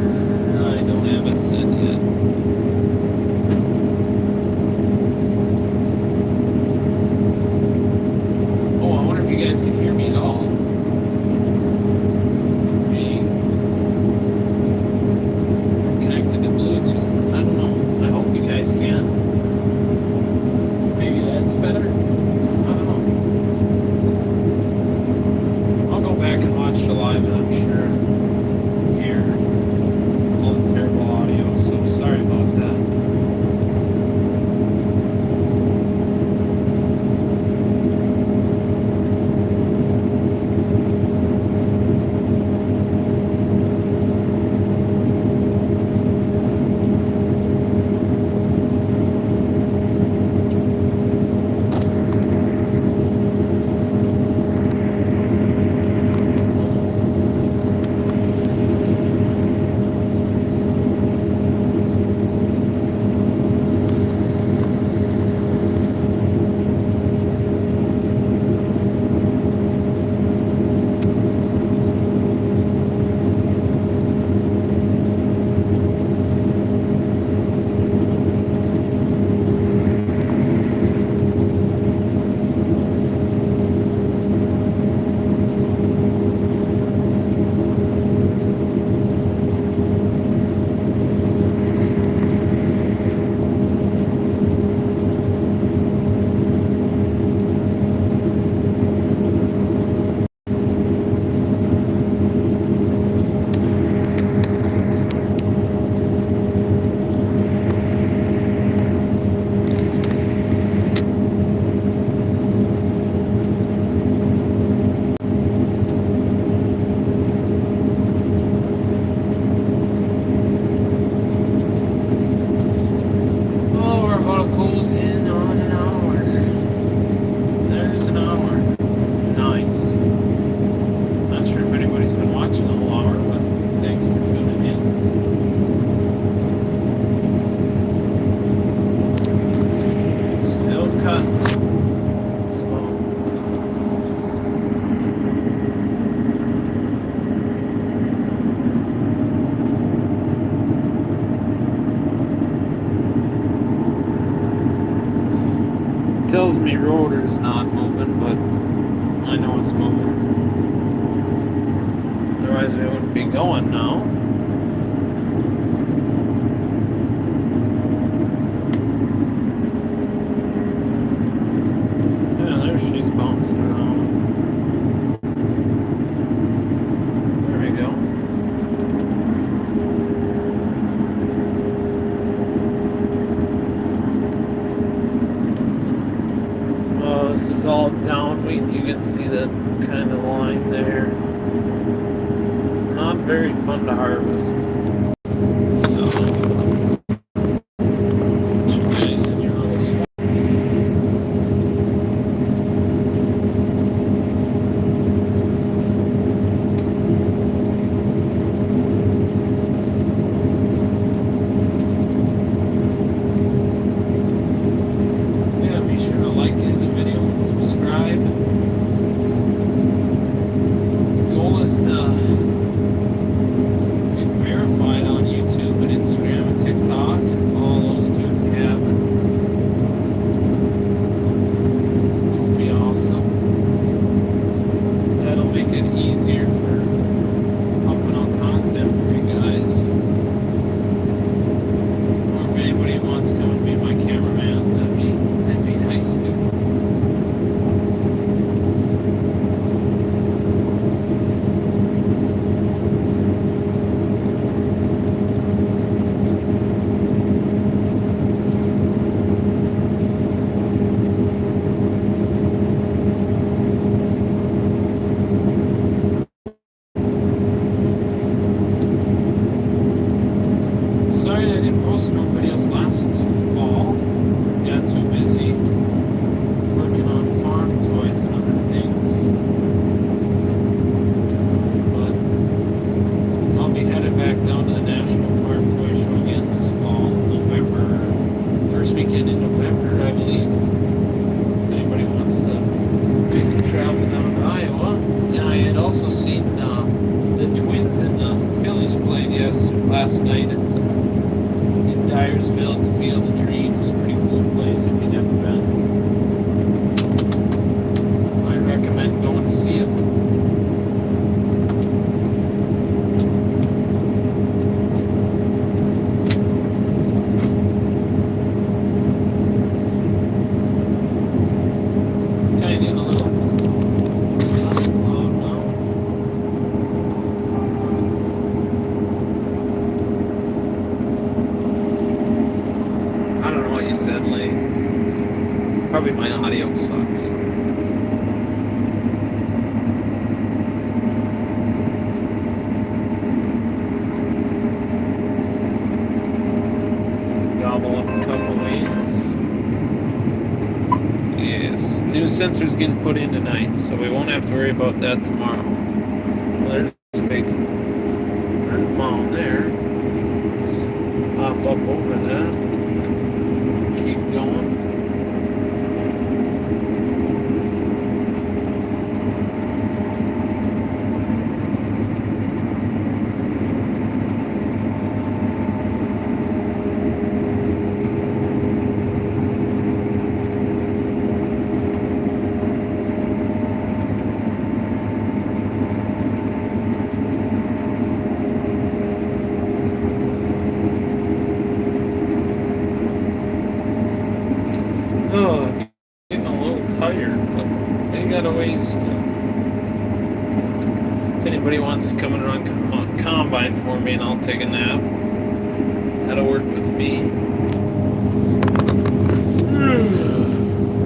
I don't have it set yet. Oh, I wonder if you guys can hear me at all. Being connected to Bluetooth. I don't know. I hope you guys can. Maybe that's better. I don't know. I'll go back and watch the live, and I'm sure hear all the terrible audio. So sorry about that. Oh, we're about to close in on an hour. There's an hour. Nice. Not sure if anybody's been watching the whole hour, but thanks for tuning in. Still cutting. Tells me rotor's not moving, but I know it's moving. Otherwise we wouldn't be going now. Yeah, there she's bouncing around. There we go. This is all down wheat. You can see that kind of line there. Not very fun to harvest. So, put you guys in your little swamp. Yeah, be sure to like the video and subscribe. The goal is to get verified Sandersville at the Field of Dreams. Pretty cool place if you've never been. I recommend going to see it. Kind of in a little less loud now. I don't know what you said, Lee. Probably my audio sucks. Gobble up a couple leads. Yes, new sensors getting put in tonight, so we won't have to worry about that tomorrow. Well, there's a big mound there. Let's hop up over that. Keep going. Oh, getting a little tired, but I got a ways still. If anybody wants to come and run combine for me and I'll take a nap, that'll work with me.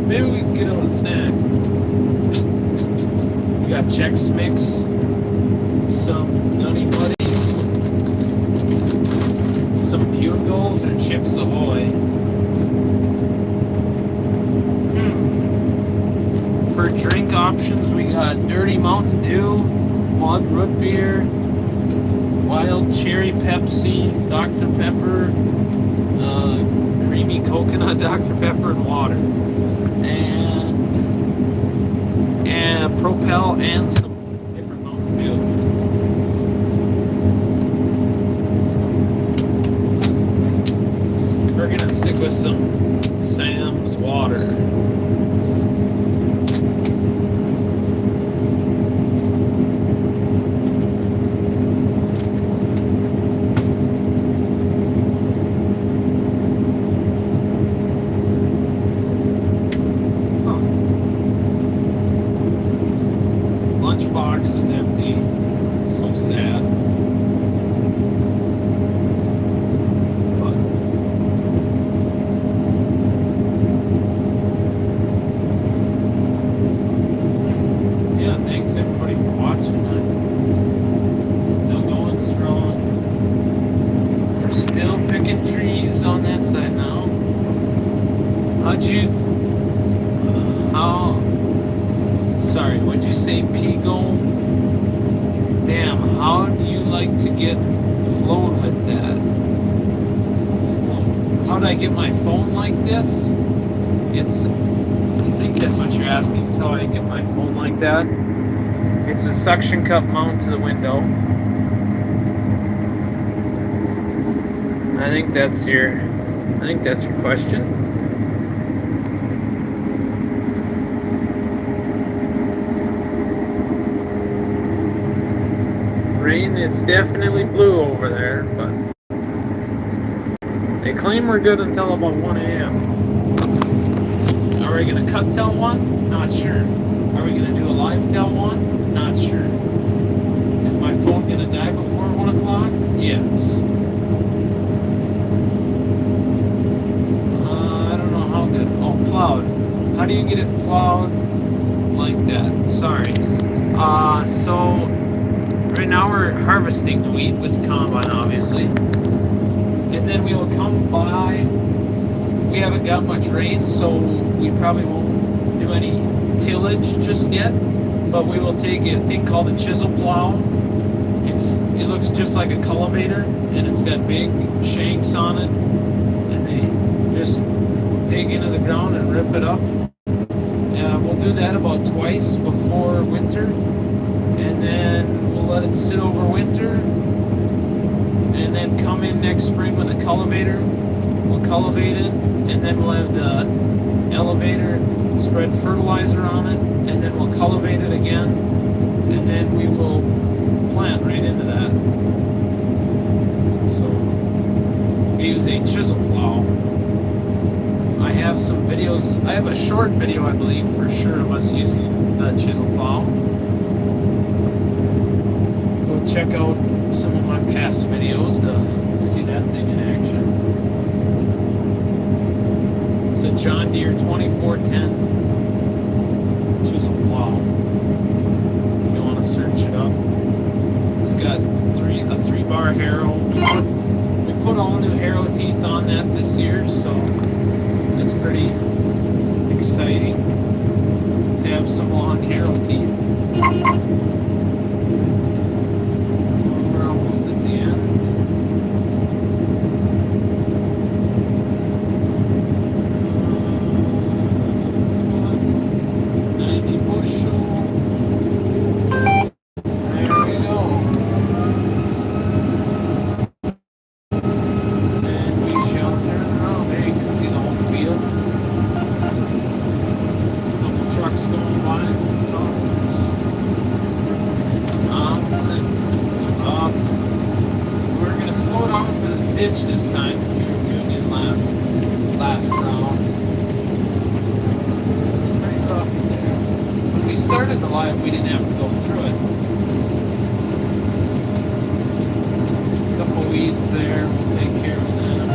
Maybe we can get a little snack. We got Chex Mix, some Nutty Buddies, some Bugles or Chips Ahoy. For drink options, we got Dirty Mountain Dew, Mud Root Beer, Wild Cherry Pepsi, Dr. Pepper, Creamy Coconut Dr. Pepper, and water. And Propel and some different Mountain Dew. We're gonna stick with some Sam's water. Lunchbox is empty. So sad. But yeah, thanks everybody for watching. Still going strong. We're still picking trees on that side now. Sorry, would you say Pigo? Damn, how do you like to get flowed with that? How do I get my phone like this? I think that's what you're asking, is how I get my phone like that. It's a suction cup mount to the window. I think that's your question. Rain, it's definitely blue over there, but they claim we're good until about 1 a.m. Are we gonna cut till 1? Not sure. Are we gonna do a live till 1? Not sure. Is my phone gonna die before 1 o'clock? Yes. I don't know how good. Oh, plowed. How do you get it plowed like that? Sorry. So right now we're harvesting the wheat with the combine, obviously. And then we will come by. We haven't got much rain, so we probably won't do any tillage just yet. But we will take a thing called a chisel plow. It looks just like a cultivator, and it's got big shanks on it. And they just dig into the ground and rip it up. We'll do that about twice before winter. And then we'll let it sit over winter, and then come in next spring with a cultivator, cultivated, and then we'll have the elevator spread fertilizer on it, and then we'll cultivate it again, and then we will plant right into that. So we use a chisel plow. I have some videos. I have a short video, I believe, for sure, of us using the chisel plow. Go check out some of my past videos to see that thing in action. It's a John Deere 2410 chisel plow. If you want to search it up, it's got a 3-bar harrow. We put all new harrow teeth on that this year, so it's pretty exciting to have some long harrow teeth. We're almost at the end. 90 bushel. There we go. And we shall turn around. There you can see the whole field. Couple trucks going by and some cars. Bouncing off. We're gonna slow down for this ditch this time. If you were tuned in last round, it's pretty rough there. When we started the live, we didn't have to go through it. A couple weeds there. We'll take care of them.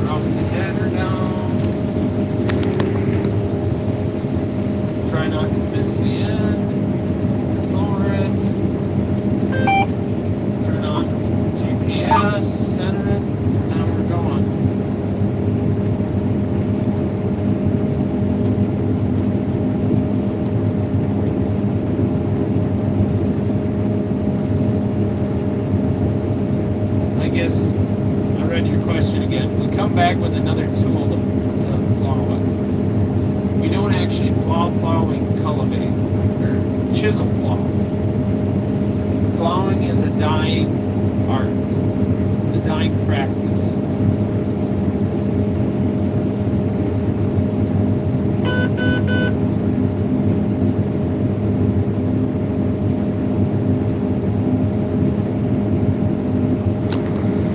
Drop the header down. Try not to miss the end. Lower it. Turn on GPS. Center it. Now we're going. I guess I read your question again. We come back with another tool to plow it. We don't actually plow, we cultivate, or chisel plow. Plowing is a dying art, a dying practice.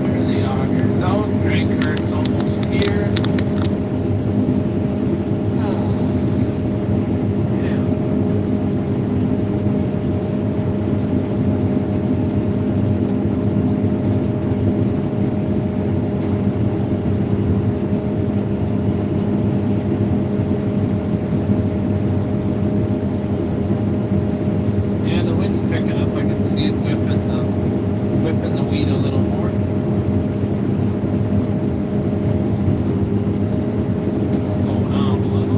There the auger's out, grain cart's almost here. Yeah. Yeah, the wind's picking up. I can see it whipping the wheat a little more. Slow down a little.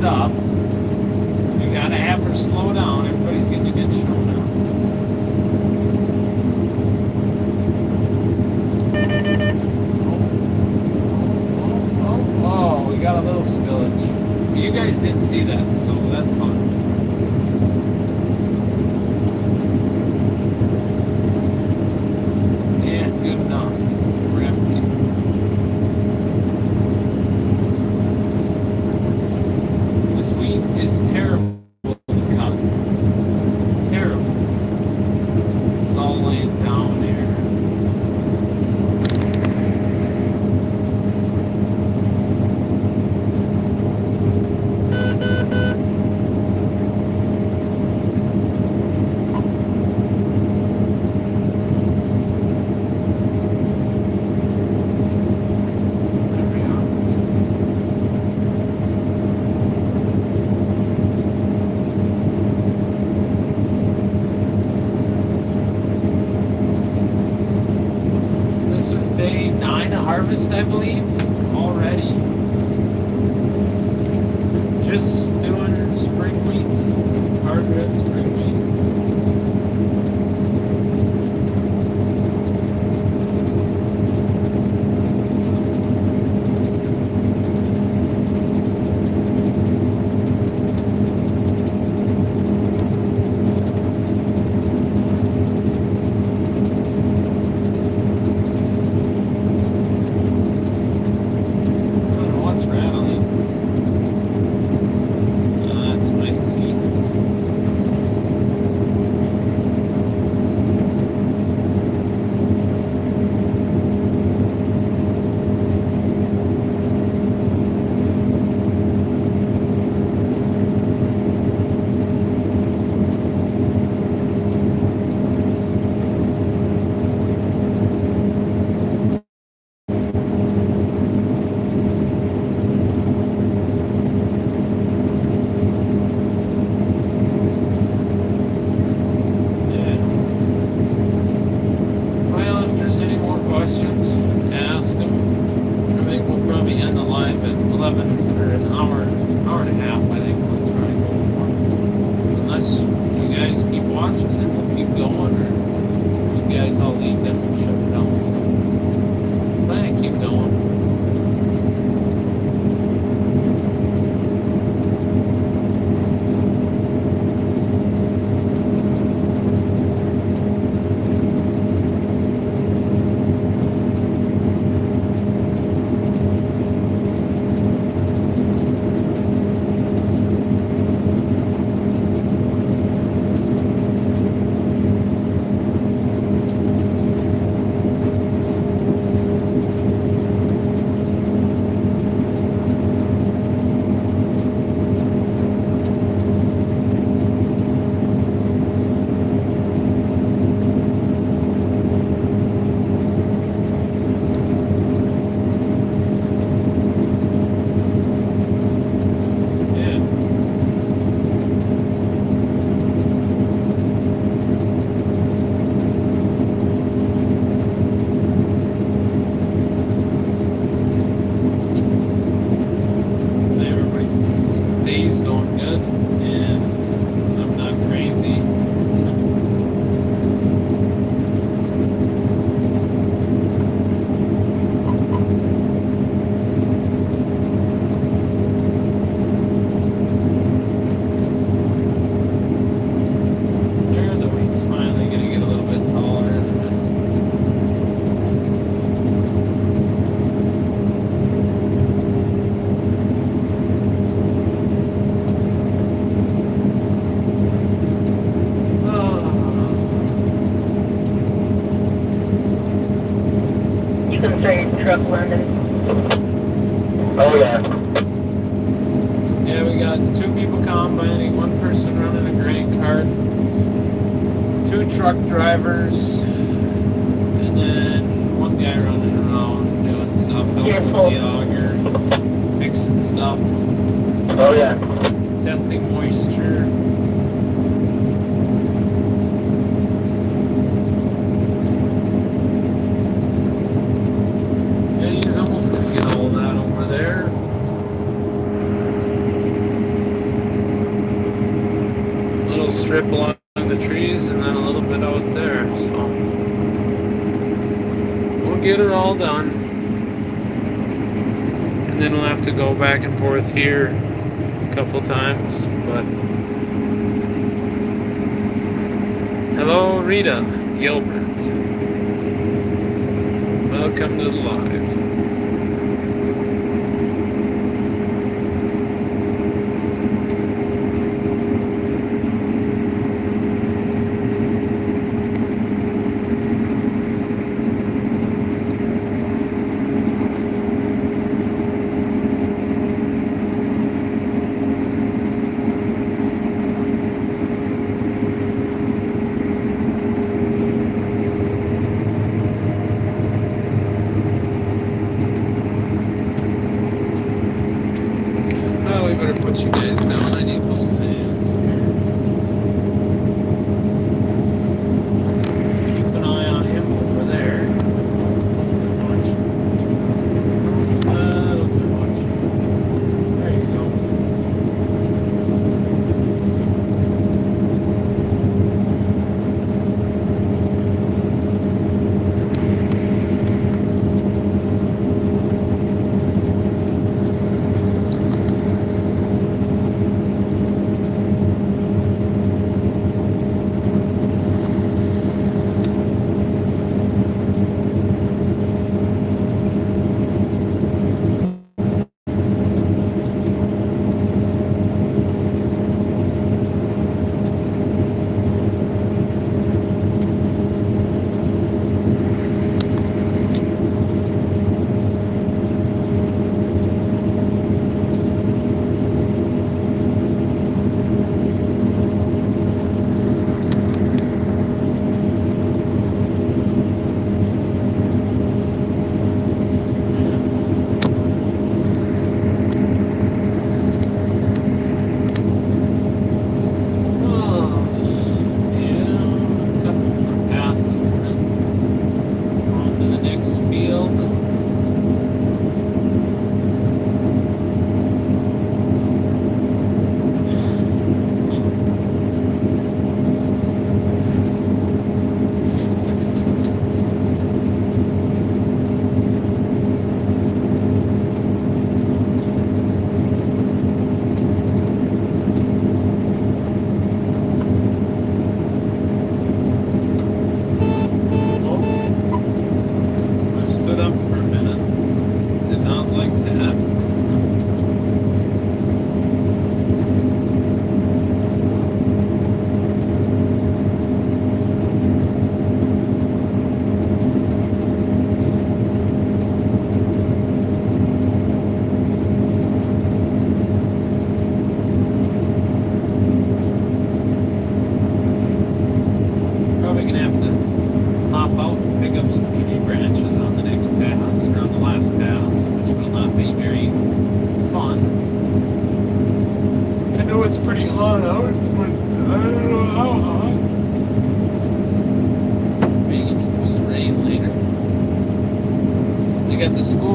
up. We gotta have her slow down. Everybody's getting a good show now. Oh, we got a little spillage. You guys didn't see that, so that's fun. Yeah, good enough. We're empty. This wheat is terrible to cut. Terrible. It's all laying down there. There we are. This is day 9 of harvest, I believe, already. Just doing spring wheat, hard red spring wheat. I don't know what's rattling. That's my seat. Yeah. Well, if there's any more questions, ask them. I think we'll probably end the live at 11 or an hour and a half. I think we'll try to go for. Unless you guys keep watching, then we'll keep going. Or if you guys all leave, then we'll shut it down. Plan to keep going. Yeah. Hopefully everybody's day's going good and I'm not crazy. There, the wheat's finally gonna get a little bit taller.
You can start your truck, London.
Oh, yeah.
Yeah, we got 2 people combining, 1 person running a grain cart, 2 truck drivers, and then 1 guy running around doing stuff, helping with the auger, fixing stuff,
Oh, yeah.
testing moisture. Yeah, he's almost gonna get all that over there. strip along the trees and then a little bit out there. So we'll get it all done. And then we'll have to go back and forth here a couple times. But hello, Rita Gilbert. Welcome to the live. Put you guys down. I need both hands here. Keep an eye on him over there. Not too much. There you go.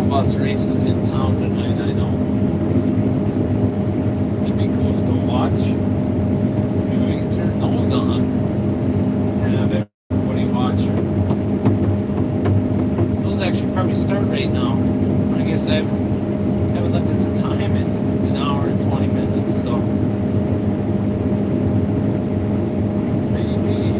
Bus races in town tonight, I know. It'd be cool to go watch. Maybe we can turn those on and have everybody watch. Those actually probably start right now. I guess I haven't looked at the time in an hour and 20 minutes, so maybe.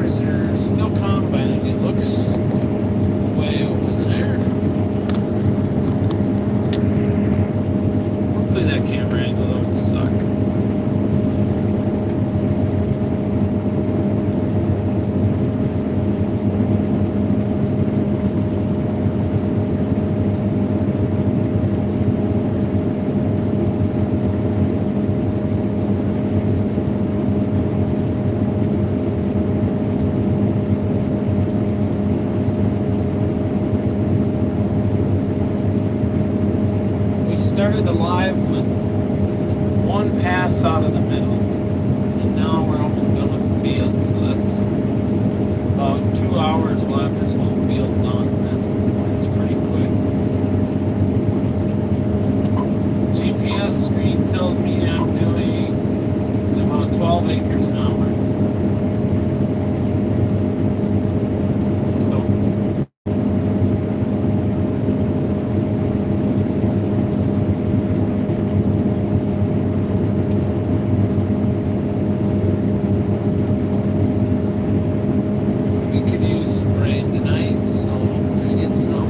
Are still combining, it looks way over there. Hopefully that camera angle don't suck. Started the live with one pass out of the middle, and now we're almost done with the about 2 hours we'll have this whole field done. That's pretty quick. GPS screen tells me I'm doing about 12 acres an hour. So we could use some rain tonight, so hopefully we get some.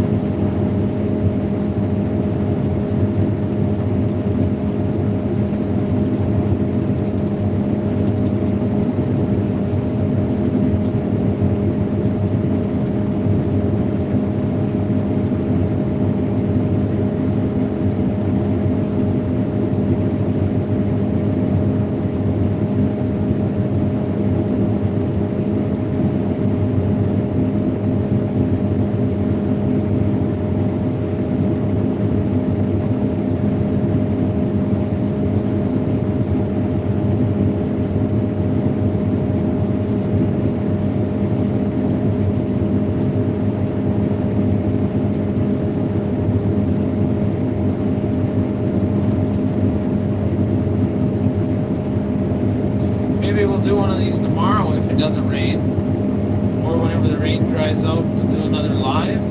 Maybe we'll do one of these tomorrow if it doesn't rain, or whenever the rain dries out, we'll do another live.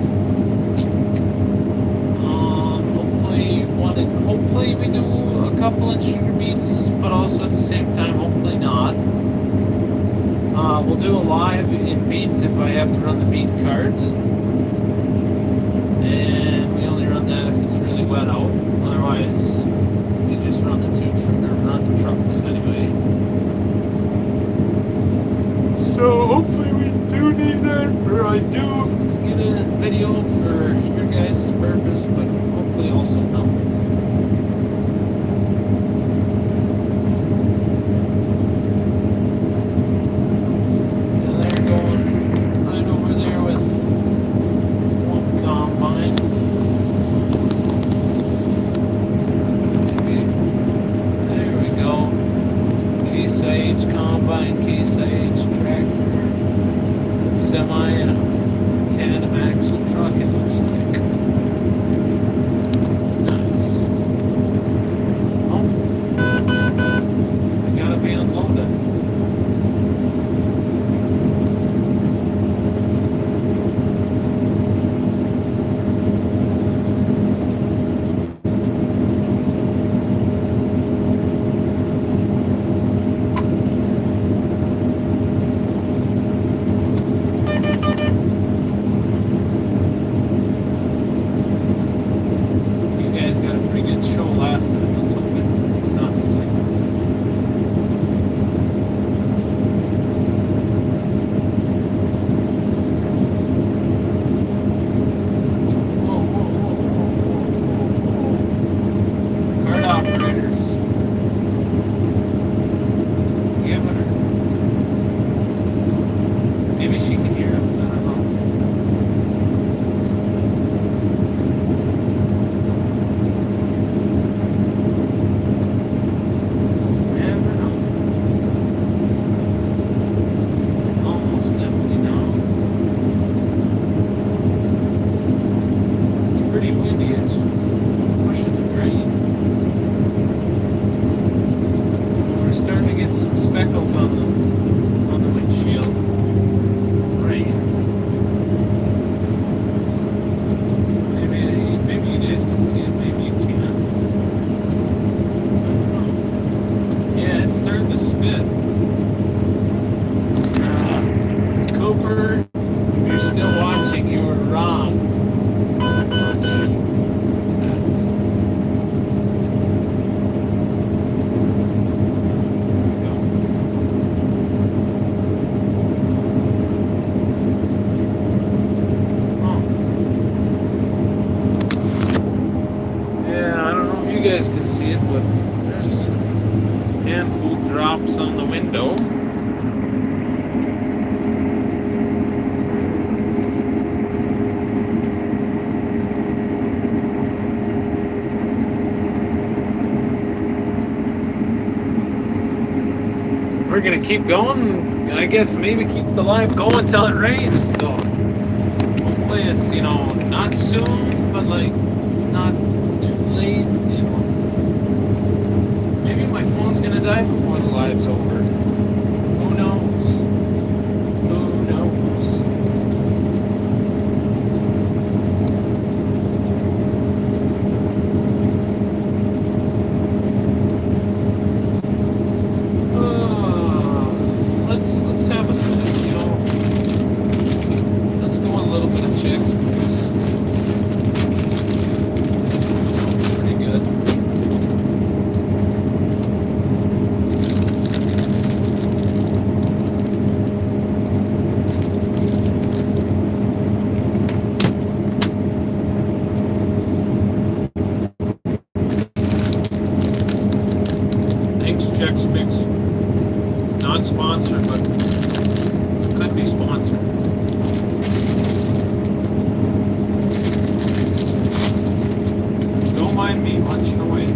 Hopefully we do a couple in sugar beets, but also at the same time, hopefully not. We'll do a live in beets if I have to run the beet cart, and we only run that if it's really wet out. Otherwise, we just run the trucks anyway. So hopefully we do need that, or I do get a video for your guys' purpose, but hopefully also no. And they're going right over there with one combine. Okay. There we go. Case IH combine, Case IH tractor, semi, and a tandem axle truck, it looks like. Nice. Oh, I gotta be unloaded. You guys got a pretty good show last time. Let's hope it's not the same. Whoa, whoa, whoa, whoa, whoa. Cart operators. Give her. Maybe she can hear us. I don't know. Never know. Almost empty now. It's pretty windy. It's pushing the rain. We're starting to get some speckles on the windshield. Rain. Maybe you guys can see it. Maybe you can't. I don't know. Yeah, it's starting to spit. Cooper, if you're still watching, you were wrong. Oh, shoot. That's... There we go. Oh. Yeah, I don't know if you guys can see it, but there's a handful drops on the window. we're gonna keep going. I guess maybe keep the live going till it rains. So hopefully it's not soon, but like not too late. Maybe my phone's gonna die before the live's over. Who knows? Who knows? Let's have a let's go on a little bit of chicks because that sounds pretty good. Thanks, Chex Mix. Non-sponsored, but could be sponsored. Don't mind me munching away.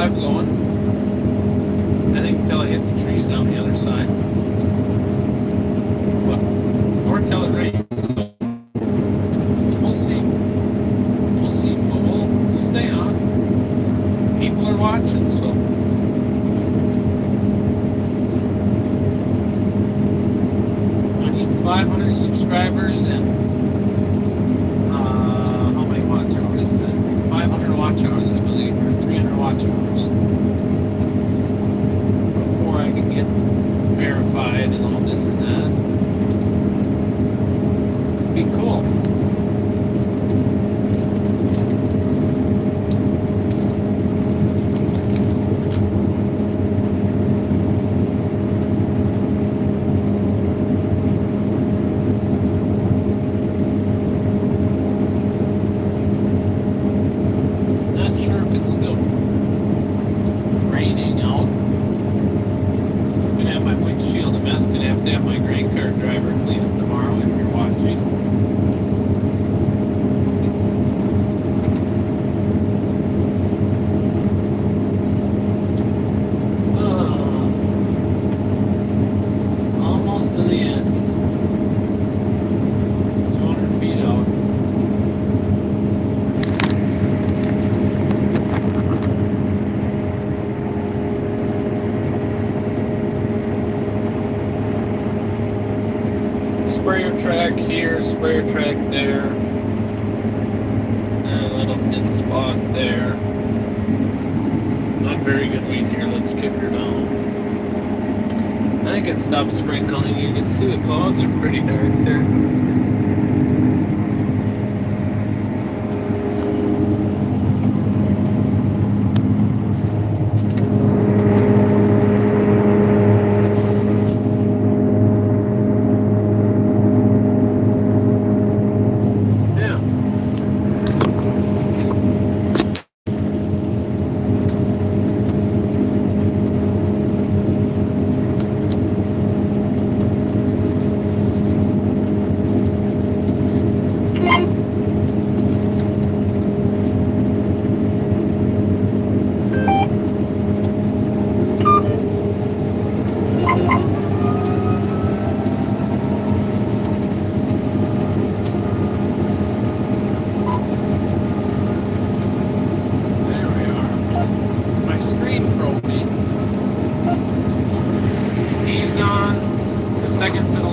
Going. I think until I hit the trees on the other side. Well, or till it rains. So we'll see. We'll see, but we'll stay on. People are watching, so. I need 500 subscribers and how many watch hours is it? 500 watch hours, I believe, or 300 watch hours before I can get verified and all this and that. It'd be cool. Sprayer track here, sprayer track there, and a little thin spot there. Not very good weed here, let's kick her down. I think it stopped sprinkling. You can see the clouds are pretty dark there.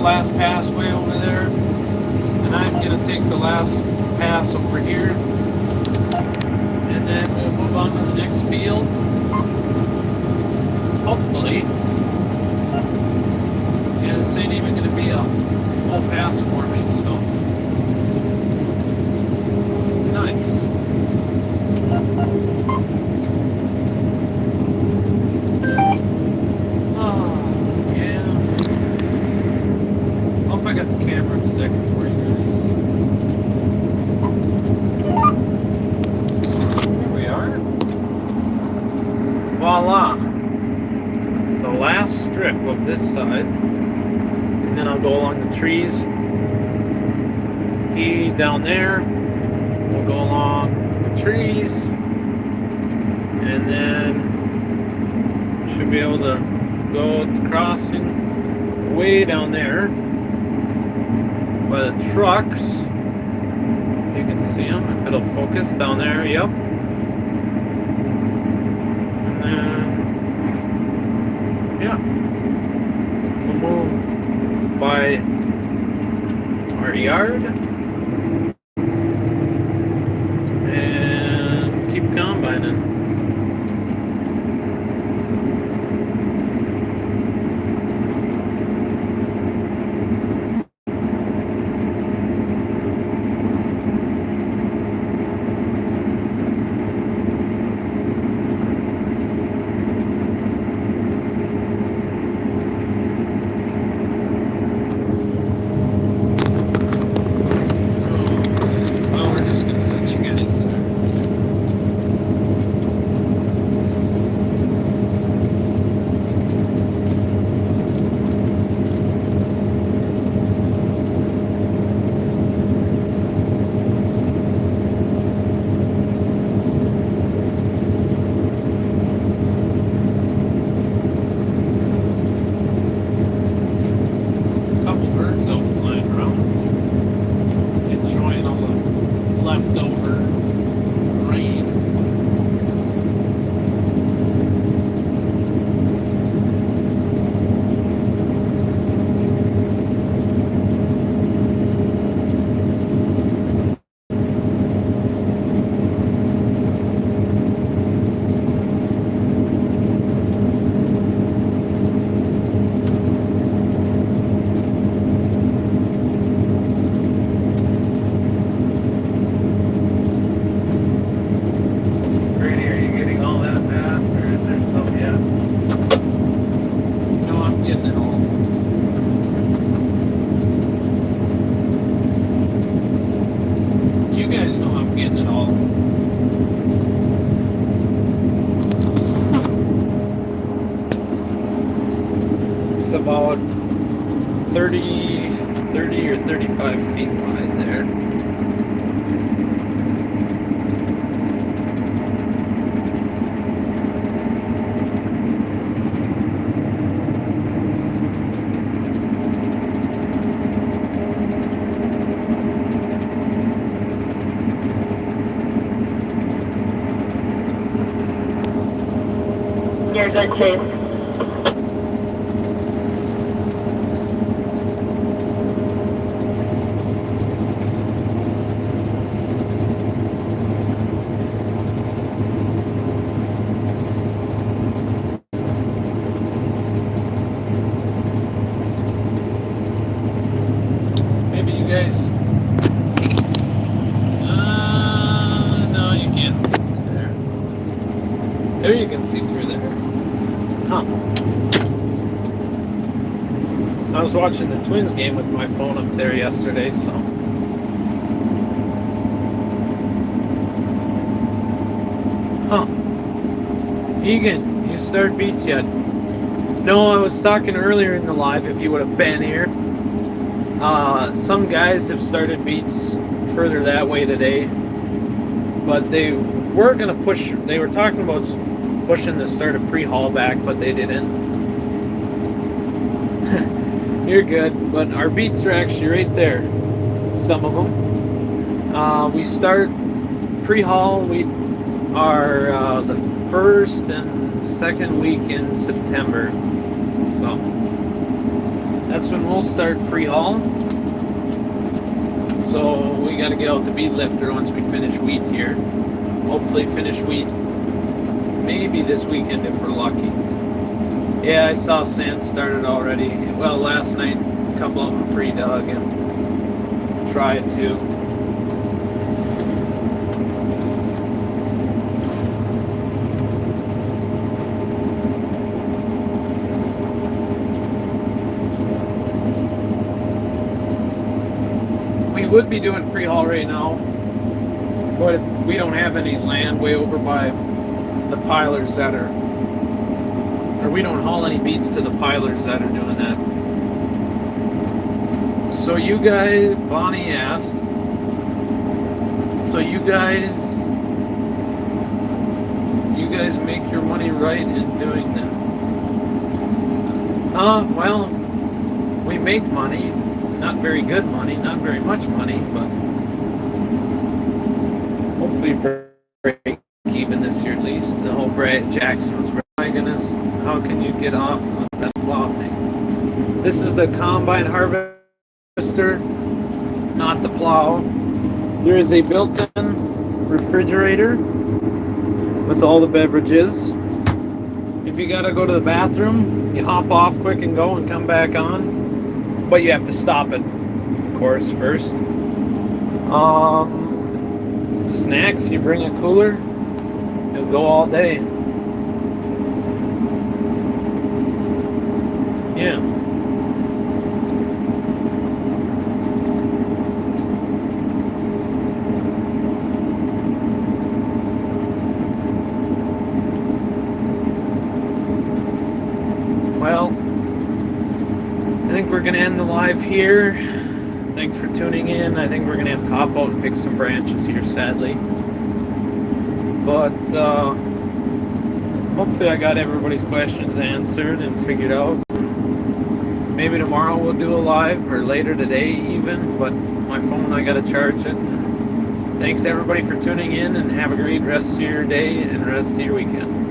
Last pass way over there, and I'm going to take the last pass over here, and then we'll move on to the next field. Hopefully. Yeah, this ain't even going to be a full pass for me, so. Nice. Oh, yeah. Hope I got the camera in a second for you guys. Here we are. Voila. The last strip of this side. And then I'll go along the trees. He down there. We'll go along the trees. And then should be able to go to crossing way down there by the trucks. You can see them if it'll focus down there. Yep. And then, yeah, we'll move by our yard and keep combining. About 30 or 35 feet wide there.
You're good, Chase. There you can see through there. Huh. I was watching the Twins game with my phone up there yesterday, so. Huh. Egan, you start beats yet? No, I was talking earlier in the live, if you would have been here. Some guys have started beats further that way today, but they were going to push, they were talking about pushing the start of pre-haul back, but they didn't. You're good, but our beats are actually right there, some of them. We start pre-haul, we are the first and second week in September, so that's when we'll start pre-haul. So we got to get out the beet lifter once we finish wheat here. Hopefully finish wheat maybe this weekend if we're lucky. Yeah, I saw sand started already. Well, last night a couple of them pre-dug and tried to. We would be doing pre-haul right now, but we don't have any land way over by the pilers that are, or we don't haul any beats to the pilers that are doing that. So you guys, Bonnie asked, so you guys make your money right in doing that. Well, we make money, not very good money, not very much money, but hopefully break even this year at least. The whole Brad Jackson was, my goodness, how can you get off of that plow thing? This is the combine harvester, not the plow. There is a built-in refrigerator with all the beverages. If you gotta go to the bathroom, you hop off quick and go and come back on. But you have to stop it, of course, first. Snacks, you bring a cooler, you'll go all day. Yeah. Well, I think we're going to end the live here. Thanks for tuning in. I think we're going to have to hop out and pick some branches here, sadly. But hopefully I got everybody's questions answered and figured out. Maybe tomorrow we'll do a live, or later today even, but my phone, I got to charge it. Thanks everybody for tuning in, and have a great rest of your day and rest of your weekend.